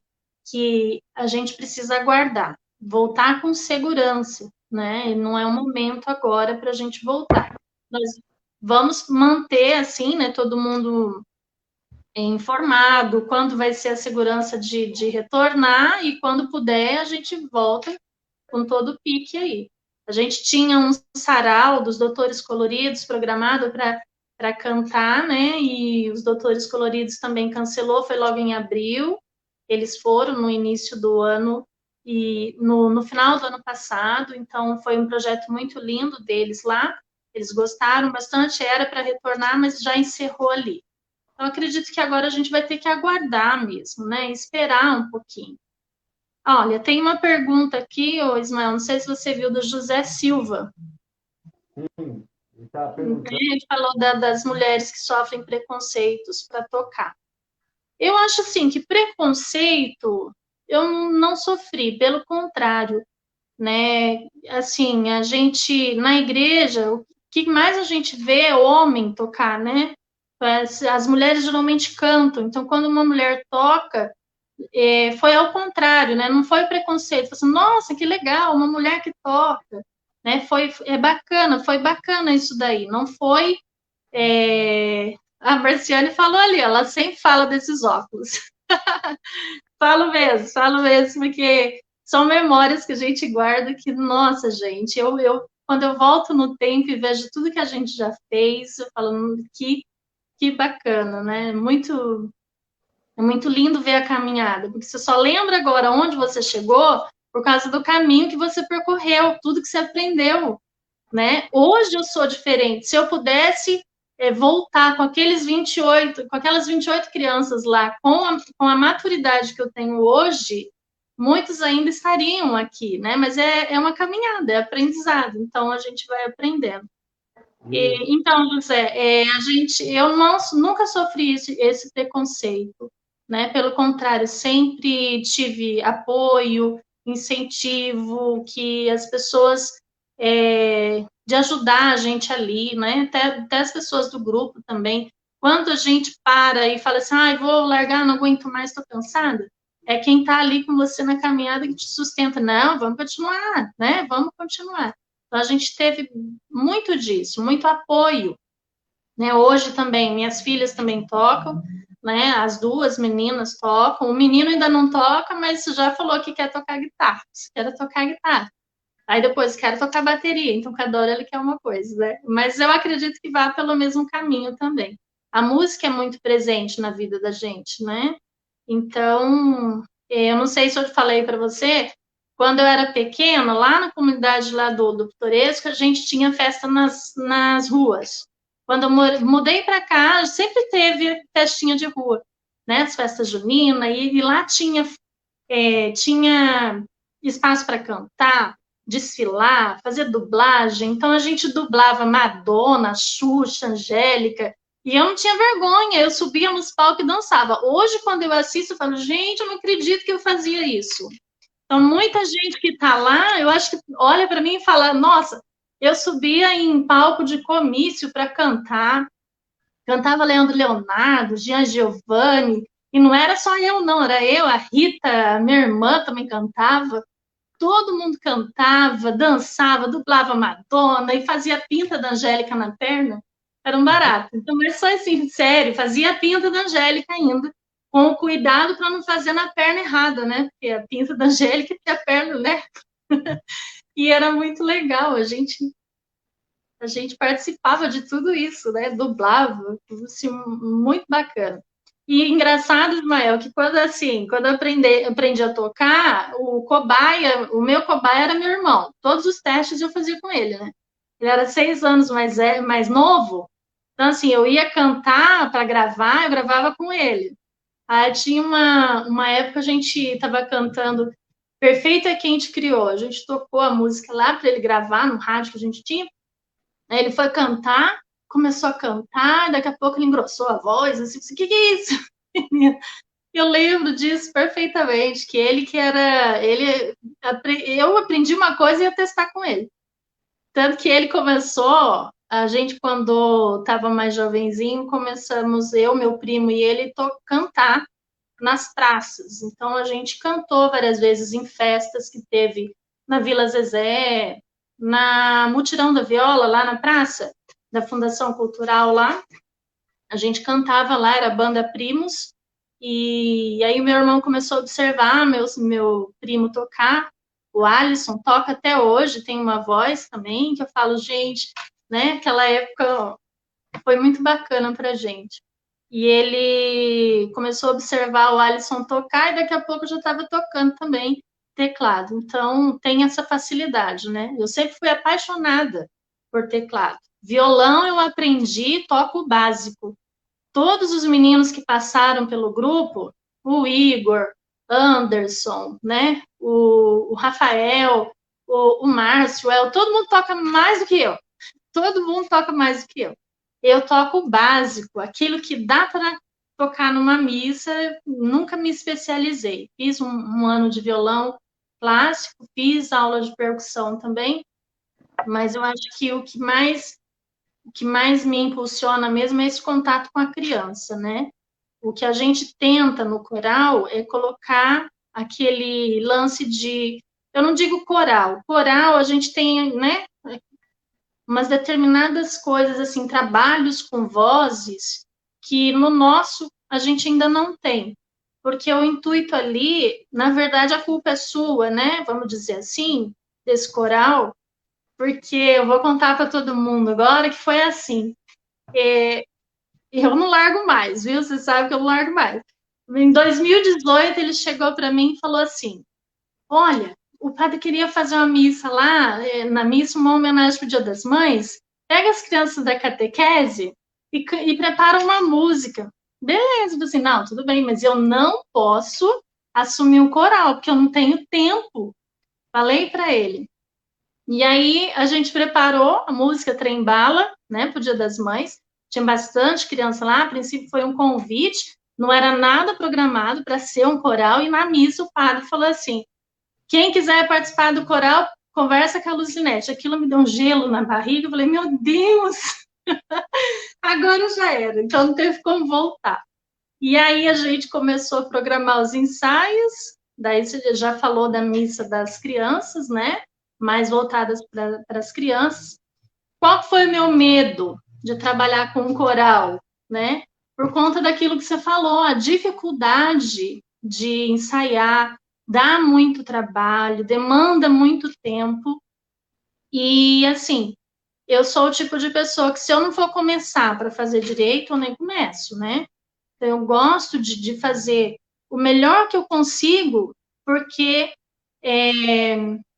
que a gente precisa aguardar, voltar com segurança, né? E não é o momento agora para a gente voltar. Nós vamos manter assim, né? Todo mundo informado, quando vai ser a segurança de retornar e quando puder a gente volta com todo o pique aí. A gente tinha um sarau dos Doutores Coloridos programado para cantar, né? E os Doutores Coloridos também cancelou, foi logo em abril. Eles foram no início do ano e no final do ano passado, então foi um projeto muito lindo deles lá. Eles gostaram bastante, era para retornar, mas já encerrou ali. Então, acredito que agora a gente vai ter que aguardar mesmo, né? Esperar um pouquinho. Olha, tem uma pergunta aqui, ô Ismael, não sei se você viu, do José Silva. Sim, ele está perguntando. Ele falou das mulheres que sofrem preconceitos para tocar. Eu acho assim que preconceito eu não sofri, pelo contrário, né? Assim, a gente na igreja, o que mais a gente vê é homem tocar, né? As mulheres geralmente cantam, então quando uma mulher toca, foi ao contrário, né? Não foi preconceito, foi assim, nossa, que legal, uma mulher que toca, né? Foi bacana isso daí, não foi. A Marciane falou ali, ela sempre fala desses óculos. Falo mesmo, porque são memórias que a gente guarda que, nossa, gente, quando eu volto no tempo e vejo tudo que a gente já fez, eu falo, que bacana, né? É muito lindo ver a caminhada, porque você só lembra agora onde você chegou por causa do caminho que você percorreu, tudo que você aprendeu, né? Hoje eu sou diferente. Se eu pudesse voltar com com aquelas 28 crianças lá, com a maturidade que eu tenho hoje, muitos ainda estariam aqui, né? Mas é uma caminhada, é aprendizado, então a gente vai aprendendo. Então, José, eu nunca sofri esse preconceito, né? Pelo contrário, sempre tive apoio, incentivo, que as pessoas de ajudar a gente ali, né? Até as pessoas do grupo também. Quando a gente para e fala assim, vou largar, não aguento mais, estou cansada, é quem está ali com você na caminhada que te sustenta. Não, vamos continuar, né? Vamos continuar. Então, a gente teve muito disso, muito apoio. Né? Hoje também, minhas filhas também tocam, né? As duas meninas tocam. O menino ainda não toca, mas já falou que quer tocar guitarra. Quer tocar guitarra. Aí depois quer tocar bateria. Então, cada hora ele quer uma coisa, né? Mas eu acredito que vá pelo mesmo caminho também. A música é muito presente na vida da gente, né? Então, eu não sei se eu falei para você, quando eu era pequena, lá na comunidade lá do Pitoresco, a gente tinha festa nas ruas. Quando eu mudei para cá, sempre teve festinha de rua, né? As festas juninas, e lá tinha espaço para cantar, desfilar, fazer dublagem. Então, a gente dublava Madonna, Xuxa, Angélica, E eu não tinha vergonha, eu subia nos palcos e dançava. Hoje, quando eu assisto, eu falo, gente, eu não acredito que eu fazia isso. Então, muita gente que está lá, eu acho que olha para mim e fala, nossa, eu subia em palco de comício para cantar, cantava Leandro Leonardo, Gian Giovanni, e não era só eu, não, era eu, a Rita, a minha irmã também cantava, todo mundo cantava, dançava, dublava Madonna e fazia a pinta da Angélica na perna, era um barato. Então, mas só assim, sério, fazia a pinta da Angélica ainda, com o cuidado para não fazer na perna errada, né? Porque a pinta da Angélica tem a perna, né? E era muito legal, a gente participava de tudo isso, né? Dublava, tudo assim, muito bacana. E engraçado, Ismael, que quando eu aprendi a tocar, o meu cobaia era meu irmão. Todos os testes eu fazia com ele, né? Ele era 6 anos mais novo. Então, assim, eu ia cantar para gravar, eu gravava com ele. Aí tinha uma época a gente estava cantando Perfeito é quem te criou. A gente tocou a música lá para ele gravar no rádio que a gente tinha. Aí ele foi cantar, começou a cantar, daqui a pouco ele engrossou a voz, assim, o que é isso? Eu lembro disso perfeitamente, que ele que era, eu aprendi uma coisa e ia testar com ele. Tanto que ele começou, a gente quando estava mais jovenzinho, começamos eu, meu primo e ele cantar nas praças. Então a gente cantou várias vezes em festas que teve na Vila Zezé, na Mutirão da Viola, lá na praça da Fundação Cultural lá. A gente cantava lá, era a banda Primos. E aí o meu irmão começou a observar meu primo tocar. O Alisson toca até hoje, tem uma voz também, que eu falo, gente, né? Aquela época foi muito bacana pra gente. E ele começou a observar o Alisson tocar e daqui a pouco já estava tocando também teclado. Então, tem essa facilidade, né? Eu sempre fui apaixonada por teclado. Violão eu aprendi, toco o básico. Todos os meninos que passaram pelo grupo, o Igor, Anderson, né? O Rafael, o Márcio, todo mundo toca mais do que eu. Todo mundo toca mais do que eu. Eu toco o básico, aquilo que dá para tocar numa missa, nunca me especializei. Fiz um ano de violão clássico, fiz aula de percussão também, mas eu acho que o que mais me impulsiona mesmo é esse contato com a criança, né? O que a gente tenta no coral é colocar aquele lance de, eu não digo coral a gente tem, né, umas determinadas coisas, assim, trabalhos com vozes que no nosso a gente ainda não tem. Porque o intuito ali, na verdade, a culpa é sua, né? Vamos dizer assim, desse coral, porque eu vou contar para todo mundo agora que foi assim. Eu não largo mais, viu? Você sabe que eu não largo mais. Em 2018, ele chegou para mim e falou assim: Olha, o padre queria fazer uma missa lá, na missa, uma homenagem para o Dia das Mães. Pega as crianças da catequese e prepara uma música. Beleza, eu falei assim, não, tudo bem, mas eu não posso assumir o coral, porque eu não tenho tempo. Falei para ele. E aí a gente preparou a música Trem Bala, né, para o Dia das Mães. Tinha bastante criança lá, a princípio foi um convite, não era nada programado para ser um coral, e na missa o padre falou assim: quem quiser participar do coral, conversa com a Luzinete. Aquilo me deu um gelo na barriga. Eu falei, meu Deus, agora já era. Então não teve como voltar. E aí a gente começou a programar os ensaios. Daí você já falou da missa das crianças, né? Mais voltadas para as crianças. Qual foi o meu medo de trabalhar com um coral, né? Por conta daquilo que você falou, a dificuldade de ensaiar, dá muito trabalho, demanda muito tempo. E assim, eu sou o tipo de pessoa que se eu não for começar para fazer direito, eu nem começo, né? Então, eu gosto de fazer o melhor que eu consigo, porque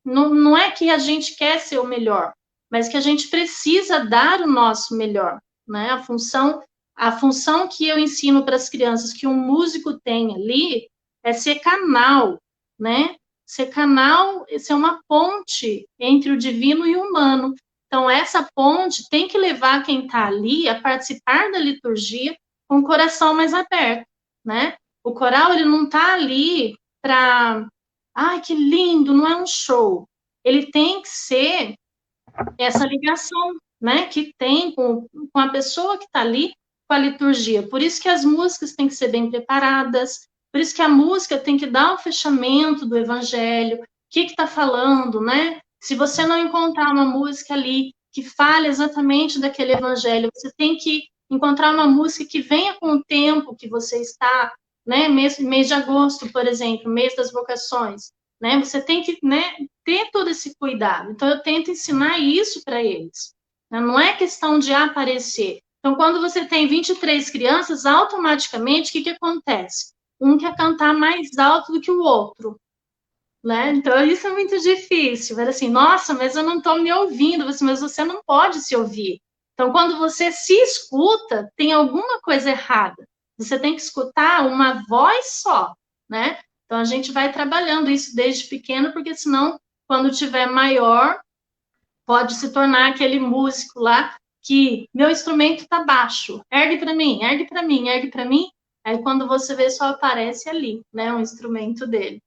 não é que a gente quer ser o melhor, mas que a gente precisa dar o nosso melhor, né? A função que eu ensino para as crianças que um músico tem ali é ser canal, né? Ser canal, ser uma ponte entre o divino e o humano. Então, essa ponte tem que levar quem está ali a participar da liturgia com o coração mais aberto, né? O coral, ele não está ali para... Ai, que lindo, não é um show. Ele tem que ser essa ligação, né, que tem com a pessoa que está ali com a liturgia. Por isso que as músicas têm que ser bem preparadas, por isso que a música tem que dar o fechamento do evangelho, o que está falando, né? Se você não encontrar uma música ali que fale exatamente daquele evangelho, você tem que encontrar uma música que venha com o tempo que você está, né? Mês de agosto, por exemplo, mês das vocações, né? Você tem que, né, ter todo esse cuidado. Então, eu tento ensinar isso para eles. Não é questão de aparecer. Então, quando você tem 23 crianças, automaticamente, o que acontece? Um quer cantar mais alto do que o outro, né? Então, isso é muito difícil. Era assim, nossa, mas eu não estou me ouvindo, mas você não pode se ouvir. Então, quando você se escuta, tem alguma coisa errada. Você tem que escutar uma voz só, né? Então, a gente vai trabalhando isso desde pequeno, porque senão, quando tiver maior, pode se tornar aquele músico lá que meu instrumento está baixo, ergue para mim, ergue para mim, ergue para mim. Aí, quando você vê, só aparece ali, né, o instrumento dele.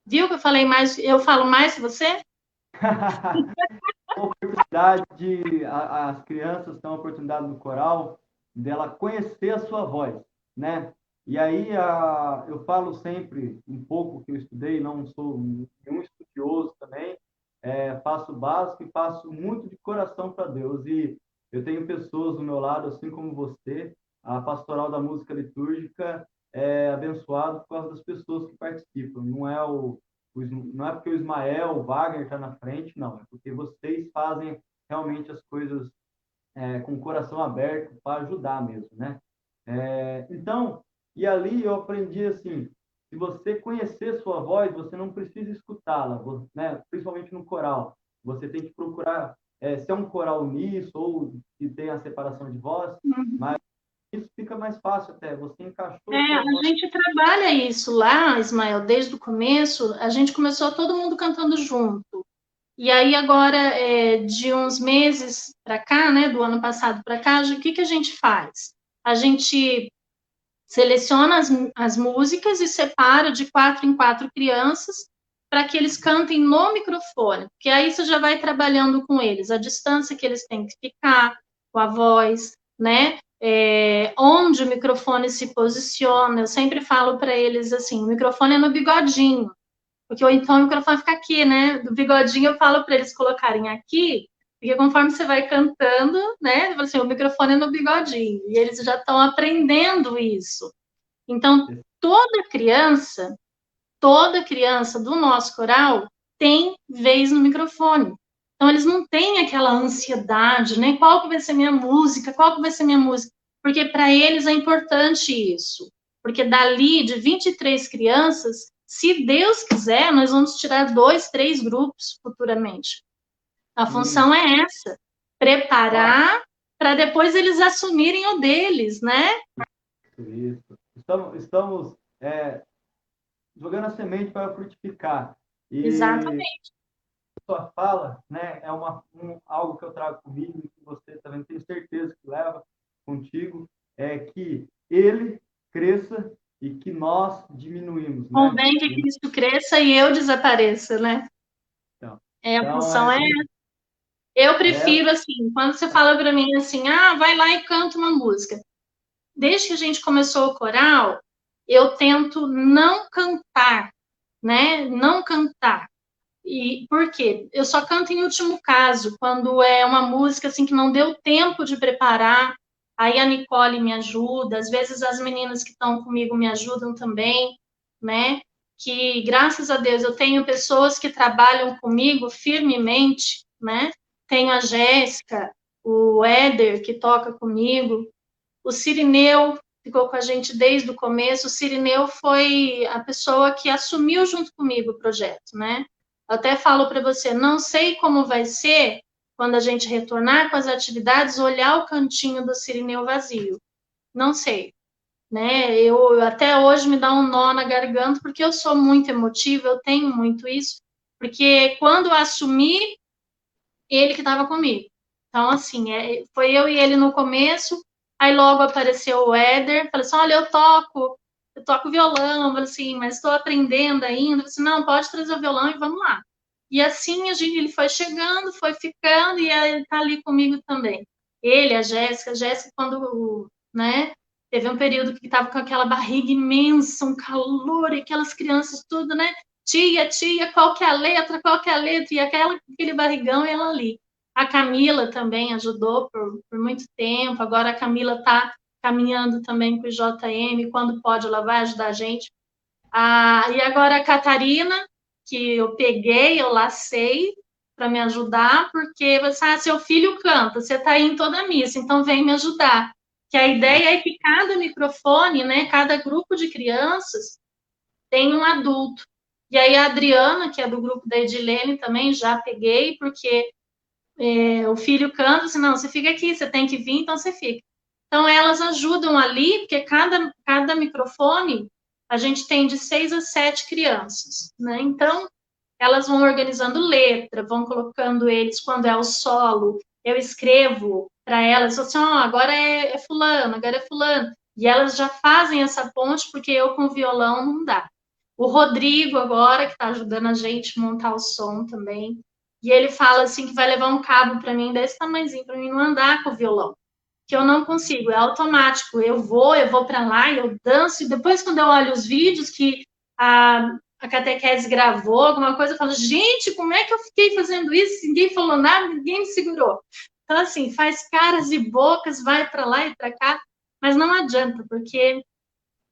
Viu que eu falo mais que você? Oportunidade as crianças têm a oportunidade no coral dela conhecer a sua voz, né? E aí eu falo sempre um pouco que eu estudei, não sou nenhum estudioso também, faço o básico e faço muito de coração para Deus. E eu tenho pessoas do meu lado, assim como você, a pastoral da música litúrgica é abençoado por causa das pessoas que participam. Não é porque o Ismael, o Wagner está na frente, não. É porque vocês fazem realmente as coisas com o coração aberto para ajudar mesmo, né? Então, e ali eu aprendi assim, se você conhecer sua voz, você não precisa escutá-la, né? Principalmente no coral. Você tem que procurar se é um coral uníssono ou que tem a separação de voz, mas isso fica mais fácil até. Você encaixou A sua voz. gente trabalha isso lá, Ismael, desde o começo. A gente começou todo mundo cantando junto. E aí agora, de uns meses para cá, né, do ano passado para cá, o que a gente faz? A gente seleciona as músicas e separa de 4 em 4 crianças para que eles cantem no microfone, porque aí você já vai trabalhando com eles, a distância que eles têm que ficar com a voz, né? Onde o microfone se posiciona. Eu sempre falo para eles assim, o microfone é no bigodinho, porque ou então o microfone fica aqui, né? Do bigodinho eu falo para eles colocarem aqui, porque conforme você vai cantando, né? Assim, o microfone é no bigodinho, e eles já estão aprendendo isso. Então, toda criança do nosso coral tem vez no microfone. Então, eles não têm aquela ansiedade, né? Qual que vai ser minha música? Qual que vai ser minha música? Porque para eles é importante isso. Porque dali, de 23 crianças, se Deus quiser, nós vamos tirar 2, 3 grupos futuramente. A função é essa, preparar para depois eles assumirem o deles, né? Isso. Estamos jogando a semente para frutificar. E Exatamente. sua fala, né, é algo que eu trago comigo e que você também tenho certeza que leva contigo, é que ele cresça e que nós diminuímos, né? Convém que Cristo cresça e eu desapareça, né? Então, A então função é. Eu é, prefiro, assim, quando você fala para mim assim, vai lá e canta uma música. Desde que a gente começou o coral, eu tento não cantar, né? Não cantar. E por quê? Eu só canto em último caso, quando é uma música assim que não deu tempo de preparar. Aí a Nicole me ajuda, às vezes as meninas que estão comigo me ajudam também, né? Que graças a Deus eu tenho pessoas que trabalham comigo firmemente, né? Tenho a Jéssica, o Éder que toca comigo, o Cirineu ficou com a gente desde o começo. O Cirineu foi a pessoa que assumiu junto comigo o projeto, né? Eu até falo para você, não sei como vai ser quando a gente retornar com as atividades, olhar o cantinho do Cirineu vazio. Não sei, né? Eu até hoje me dá um nó na garganta, porque eu sou muito emotiva, eu tenho muito isso, porque quando eu assumi, ele que estava comigo. Então, assim, foi eu e ele no começo, aí logo apareceu o Éder, falei assim, olha, eu toco violão, falei assim, mas estou aprendendo ainda. Eu falei assim, não, pode trazer o violão e vamos lá. E assim ele foi chegando, foi ficando, e ele está ali comigo também. Ele, a Jéssica, quando, né, teve um período que estava com aquela barriga imensa, um calor, e aquelas crianças tudo, né? Tia, qual que é a letra, qual que é a letra? E aquele barrigão, e ela ali. A Camila também ajudou por muito tempo, agora a Camila está caminhando também com o JM, quando pode ela vai ajudar a gente. E agora a Catarina, que eu peguei, eu lacei para me ajudar, porque você, seu filho canta, você está aí em toda a missa, então vem me ajudar. Que a ideia é que cada microfone, né, cada grupo de crianças tem um adulto. E aí a Adriana, que é do grupo da Edilene, também já peguei, porque o filho canta, assim, não, você fica aqui, você tem que vir, então você fica. Então elas ajudam ali, porque cada microfone a gente tem de 6 a 7 crianças, né? Então elas vão organizando letra, vão colocando eles quando é o solo, eu escrevo para elas, assim, oh, agora é fulano, agora é fulano. E elas já fazem essa ponte, porque eu com violão não dá. O Rodrigo agora, que está ajudando a gente a montar o som também, e ele fala assim que vai levar um cabo para mim desse tamanhozinho, para mim não andar com o violão, que eu não consigo, é automático. Eu vou para lá, eu danço, e depois quando eu olho os vídeos que a catequese gravou, alguma coisa, eu falo, gente, como é que eu fiquei fazendo isso? Ninguém falou nada, ninguém me segurou. Então, assim, faz caras e bocas, vai para lá e para cá, mas não adianta, porque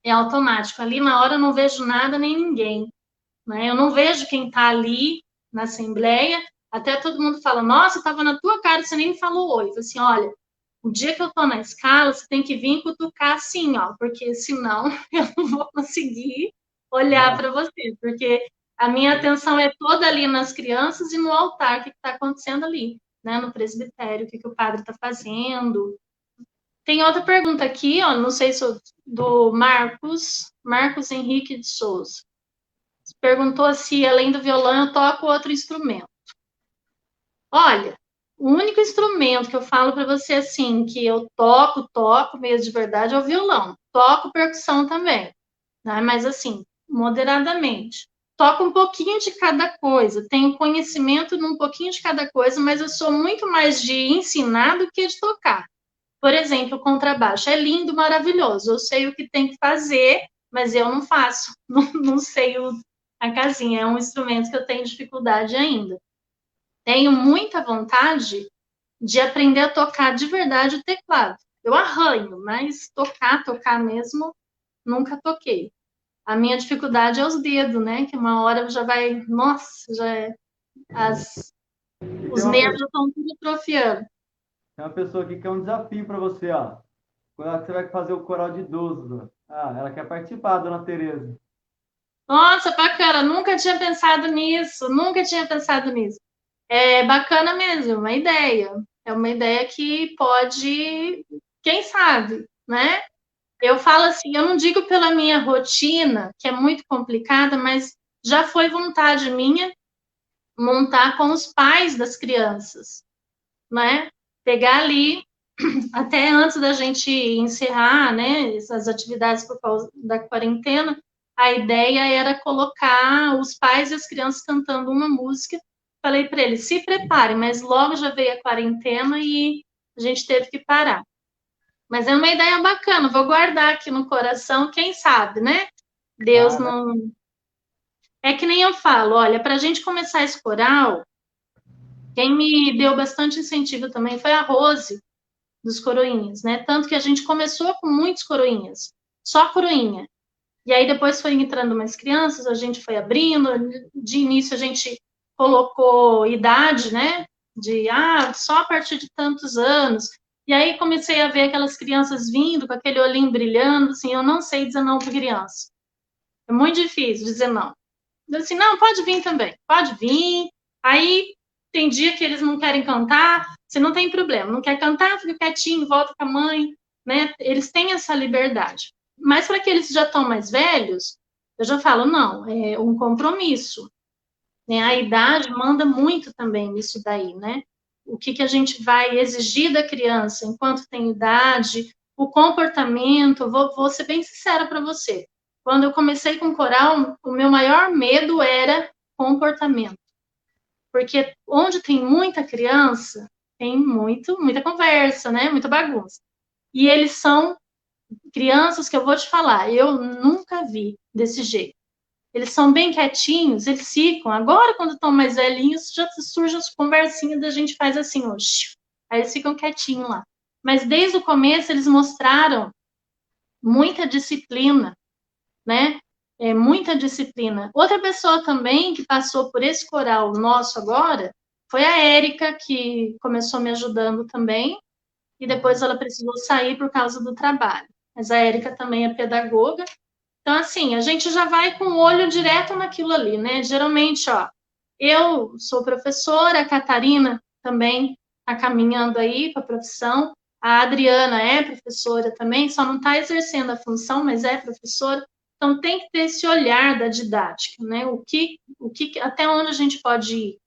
é automático. Ali na hora eu não vejo nada nem ninguém, né? Eu não vejo quem está ali na assembleia, até todo mundo fala, nossa, estava na tua cara, você nem me falou oi. Eu falo assim, olha, o dia que eu tô na escala, você tem que vir cutucar assim, ó, porque senão eu não vou conseguir olhar para você, porque a minha atenção é toda ali nas crianças e no altar, o que está acontecendo ali, né, no presbitério, o que o padre está fazendo. Tem outra pergunta aqui, ó, não sei se do Marcos Henrique de Souza. Perguntou se, além do violão, eu toco outro instrumento. Olha, o único instrumento que eu falo para você assim, que eu toco mesmo de verdade, é o violão. Toco percussão também, né? Mas assim, moderadamente. Toco um pouquinho de cada coisa, tenho conhecimento num pouquinho de cada coisa, mas eu sou muito mais de ensinar do que de tocar. Por exemplo, o contrabaixo é lindo, maravilhoso. Eu sei o que tem que fazer, mas eu não faço, não sei a casinha. É um instrumento que eu tenho dificuldade ainda. Tenho muita vontade de aprender a tocar de verdade o teclado. Eu arranho, mas tocar mesmo, nunca toquei. A minha dificuldade é os dedos, né? Que uma hora já vai, nossa, os nervos estão tudo atrofiando. Tem uma pessoa aqui que é um desafio para você, ó. Quando você vai fazer o coral de idosos, ó. Ela quer participar, dona Tereza. Nossa, bacana, nunca tinha pensado nisso, nunca tinha pensado nisso. É bacana mesmo, uma ideia. É uma ideia que pode, quem sabe, né? Eu falo assim, eu não digo pela minha rotina, que é muito complicada, mas já foi vontade minha montar com os pais das crianças, né? Pegar ali, até antes da gente encerrar, né, essas atividades por causa da quarentena, a ideia era colocar os pais e as crianças cantando uma música. Falei para eles, se preparem, mas logo já veio a quarentena e a gente teve que parar. Mas é uma ideia bacana, vou guardar aqui no coração, quem sabe, né? Deus Ah, não. É que nem eu falo, olha, para a gente começar esse coral, quem me deu bastante incentivo também foi a Rose, dos coroinhas, né? Tanto que a gente começou com muitos coroinhas, só coroinha. E aí depois foi entrando mais crianças, a gente foi abrindo, de início a gente colocou idade, né? De só a partir de tantos anos. E aí comecei a ver aquelas crianças vindo com aquele olhinho brilhando, assim, eu não sei dizer não para criança. É muito difícil dizer não. Eu assim, não, pode vir também, pode vir. Aí tem dia que eles não querem cantar, você não tem problema, não quer cantar, fica quietinho, volta com a mãe, né? Eles têm essa liberdade. Mas para aqueles que já estão mais velhos, eu já falo, não, é um compromisso. Né? A idade manda muito também nisso daí, né? o que que a gente vai exigir da criança enquanto tem idade, o comportamento. Vou ser bem sincera para você. Quando eu comecei com coral, o meu maior medo era comportamento. Porque onde tem muita criança, tem muita conversa, né? Muita bagunça. E eles são crianças que eu vou te falar, eu nunca vi desse jeito. Eles são bem quietinhos, eles ficam. Agora, quando estão mais velhinhos, já surgem as conversinhas da gente faz assim, ó. Aí eles ficam quietinhos lá. Mas desde o começo eles mostraram muita disciplina, né? Muita disciplina. Outra pessoa também que passou por esse coral nosso agora foi a Érica, que começou me ajudando também, e depois ela precisou sair por causa do trabalho. Mas a Érica também é pedagoga. Então, assim, a gente já vai com o olho direto naquilo ali, né? Geralmente, ó, eu sou professora, a Catarina também está caminhando aí para a profissão, a Adriana é professora também, só não está exercendo a função, mas é professora. Então, tem que ter esse olhar da didática, né? Até onde a gente pode ir,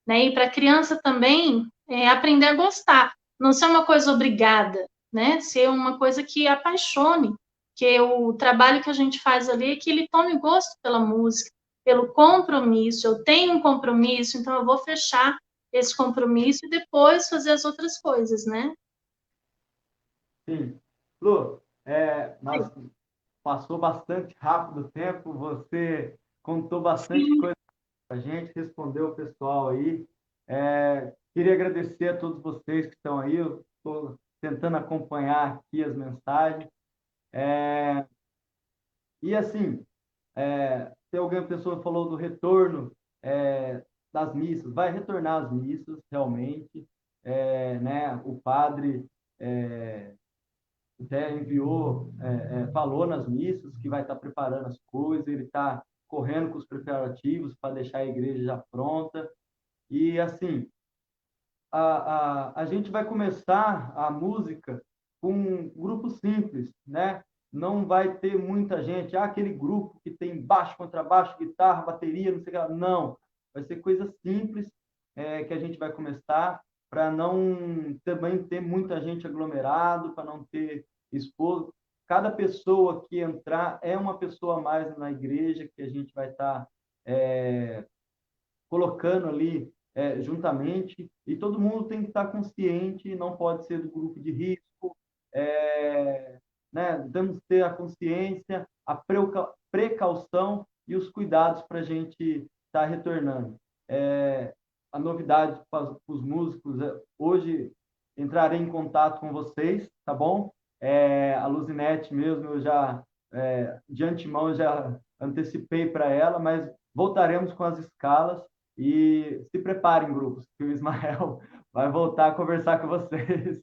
né? E para a criança também aprender a gostar, não ser uma coisa obrigada, né? Ser uma coisa que apaixone, que o trabalho que a gente faz ali é que ele tome gosto pela música, pelo compromisso. Eu tenho um compromisso, então eu vou fechar esse compromisso e depois fazer as outras coisas, né? Sim. Lu, passou bastante rápido o tempo, você contou bastante Sim. coisa para a gente, respondeu o pessoal aí. Queria agradecer a todos vocês que estão aí, eu estou tentando acompanhar aqui as mensagens. E assim, tem alguém, pessoa falou do retorno das missas, vai retornar às missas, realmente, né? O padre até enviou, falou nas missas que vai estar preparando as coisas, ele está correndo com os preparativos para deixar a igreja já pronta. E assim, a gente vai começar a música com um grupo simples, né? Não vai ter muita gente, aquele grupo que tem baixo, contrabaixo, guitarra, bateria, não sei o que. Não, vai ser coisa simples que a gente vai começar para não também ter muita gente aglomerado, para não ter exposto. Cada pessoa que entrar é uma pessoa a mais na igreja que a gente vai estar colocando ali juntamente, e todo mundo tem que estar consciente, não pode ser do grupo de risco, né? Temos que ter a consciência, a precaução e os cuidados para a gente estar retornando. A novidade para os músicos, hoje entrarei em contato com vocês, tá bom? A Luzinete mesmo, eu já, de antemão, já antecipei para ela, mas voltaremos com as escalas. E se preparem, grupos, que o Ismael vai voltar a conversar com vocês.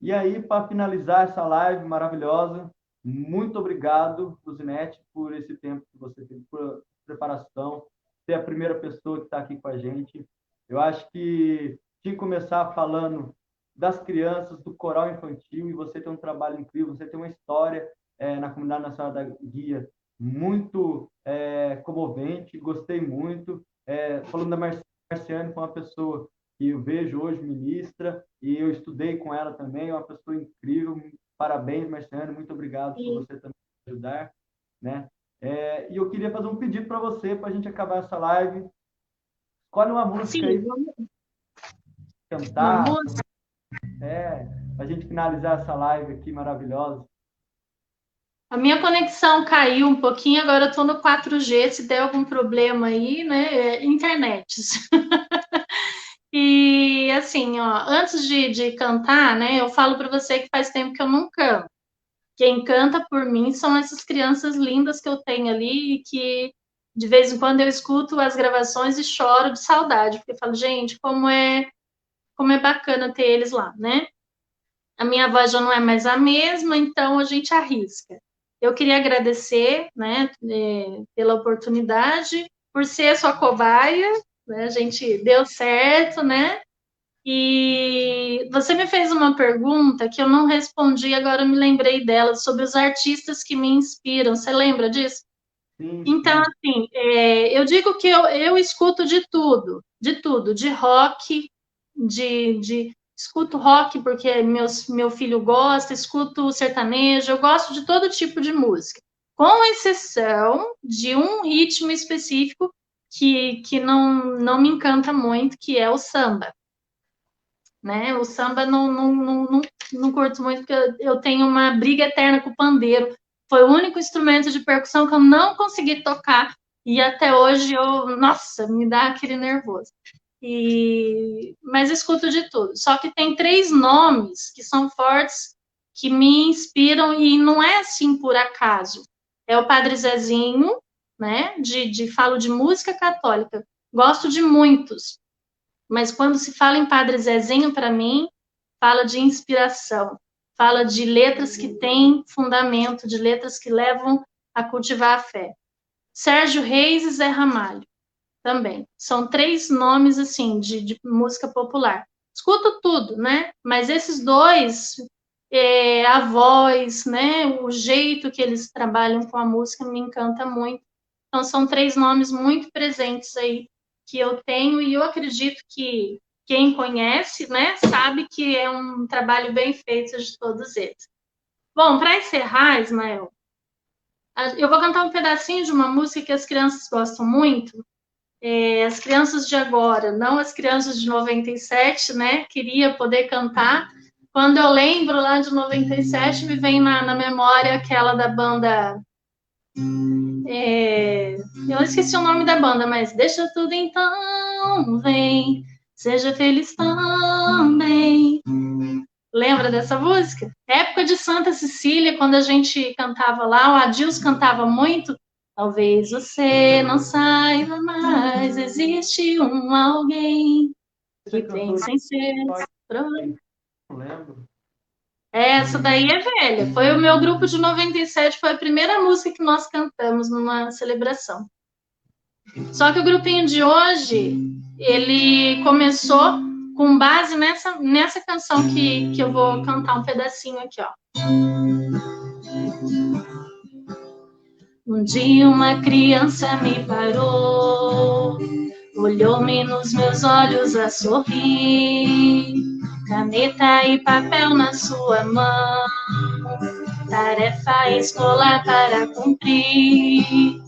E aí, para finalizar essa live maravilhosa, muito obrigado, Luzinete, por esse tempo que você teve, por preparação, ser a primeira pessoa que está aqui com a gente. Eu acho que tinha que começar falando das crianças, do coral infantil, e você tem um trabalho incrível, você tem uma história na Comunidade Nacional da Guia muito comovente, gostei muito. Falando da Marciane, foi uma pessoa que eu vejo hoje ministra, e eu estudei com ela também, é uma pessoa incrível. Parabéns, Marciane, muito obrigado por você também ajudar, né? E eu queria fazer um pedido para você, para a gente acabar essa live. Escolhe uma música Sim, aí, uma cantar, música. para a gente finalizar essa live aqui maravilhosa. A minha conexão caiu um pouquinho, agora eu estou no 4G, se der algum problema aí, né? Internet. E assim, ó, antes de cantar, né, eu falo para você que faz tempo que eu não canto. Quem canta por mim são essas crianças lindas que eu tenho ali e que de vez em quando eu escuto as gravações e choro de saudade, porque eu falo, gente, como é bacana ter eles lá, né? A minha voz já não é mais a mesma, então a gente arrisca. Eu queria agradecer, né, pela oportunidade, por ser sua cobaia, né? A gente deu certo, né? E você me fez uma pergunta que eu não respondi, agora eu me lembrei dela, sobre os artistas que me inspiram. Você lembra disso? Sim, Então, sim. assim, eu digo que eu escuto de tudo, de tudo, de rock, escuto rock porque meu filho gosta, escuto sertanejo, eu gosto de todo tipo de música, com exceção de um ritmo específico que não me encanta muito, que é o samba, né? O samba não curto muito, porque eu tenho uma briga eterna com o pandeiro. Foi o único instrumento de percussão que eu não consegui tocar, e até hoje nossa, me dá aquele nervoso. Mas escuto de tudo. Só que tem 3 nomes que são fortes, que me inspiram, e não é assim por acaso. É o Padre Zezinho, né? Falo de música católica. Gosto de muitos, mas quando se fala em Padre Zezinho, para mim, fala de inspiração, fala de letras que têm fundamento, de letras que levam a cultivar a fé. Sérgio Reis e Zé Ramalho também. São 3 nomes, assim, de música popular. Escuto tudo, né? Mas esses dois, a voz, né? O jeito que eles trabalham com a música me encanta muito. Então, são 3 nomes muito presentes aí que eu tenho, e eu acredito que quem conhece, né, sabe que é um trabalho bem feito de todos eles. Bom, para encerrar, Ismael, eu vou cantar um pedacinho de uma música que as crianças gostam muito, as crianças de agora, não as crianças de 97, né? Queria poder cantar. Quando eu lembro lá de 97, me vem na memória aquela da banda. Eu esqueci o nome da banda, mas deixa tudo então, vem, seja feliz também. Lembra dessa música? Época de Santa Cecília, quando a gente cantava lá, o Adilson cantava muito. Talvez você não saiba, mas existe um alguém que pensa em ser. Não lembro. Essa daí é velha. Foi o meu grupo de 97, foi a primeira música que nós cantamos numa celebração. Só que o grupinho de hoje, ele começou com base nessa canção que eu vou cantar um pedacinho aqui, ó. Um dia uma criança me parou, olhou-me nos meus olhos a sorrir, caneta e papel na sua mão, tarefa escolar para cumprir.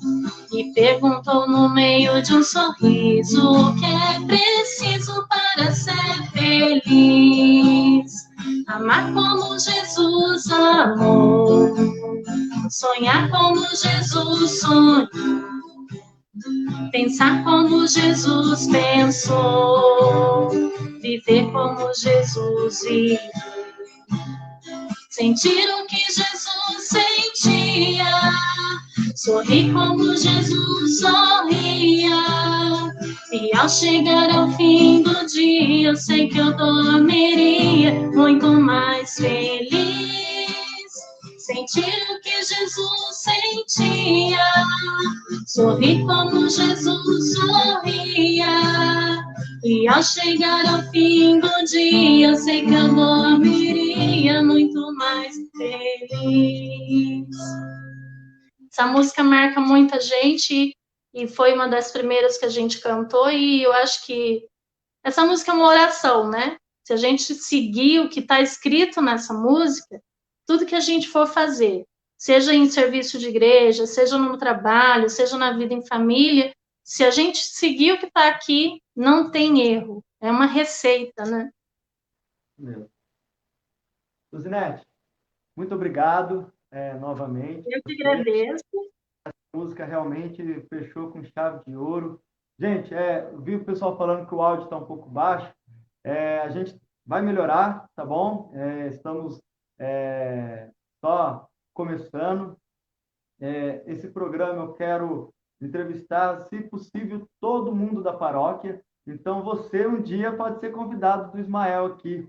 E perguntou no meio de um sorriso o que é preciso para ser feliz. Amar como Jesus amou, sonhar como Jesus sonhou, pensar como Jesus pensou, viver como Jesus viveu, sentir o que Jesus sentia, sorrir como Jesus sorria. E ao chegar ao fim do dia, eu sei que eu dormiria muito mais feliz. Sentir o que Jesus sentia, sorrir como Jesus sorria. E ao chegar ao fim do dia, eu sei que eu dormiria muito mais feliz. Essa música marca muita gente e foi uma das primeiras que a gente cantou, e eu acho que essa música é uma oração, né? Se a gente seguir o que está escrito nessa música, tudo que a gente for fazer, seja em serviço de igreja, seja no trabalho, seja na vida em família, se a gente seguir o que está aqui, não tem erro. É uma receita, né? Meu. Luzinete, muito obrigado novamente. Eu que agradeço. A música realmente fechou com chave de ouro. Gente, vi o pessoal falando que o áudio está um pouco baixo. A gente vai melhorar, tá bom? Estamos só começando. Esse programa eu quero entrevistar, se possível, todo mundo da paróquia. Então, você um dia pode ser convidado do Ismael aqui.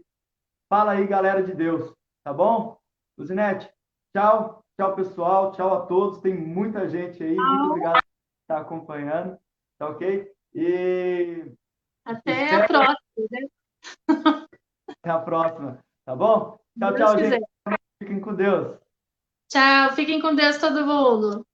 Fala aí, galera de Deus, tá bom? Luzinete, tchau, tchau, pessoal, tchau a todos. Tem muita gente aí, muito obrigado por estar acompanhando, tá ok? E até a próxima, né? Até a próxima, tá bom? Tchau, Deus tchau, quiser. gente. Fiquem com Deus. Tchau, fiquem com Deus todo mundo.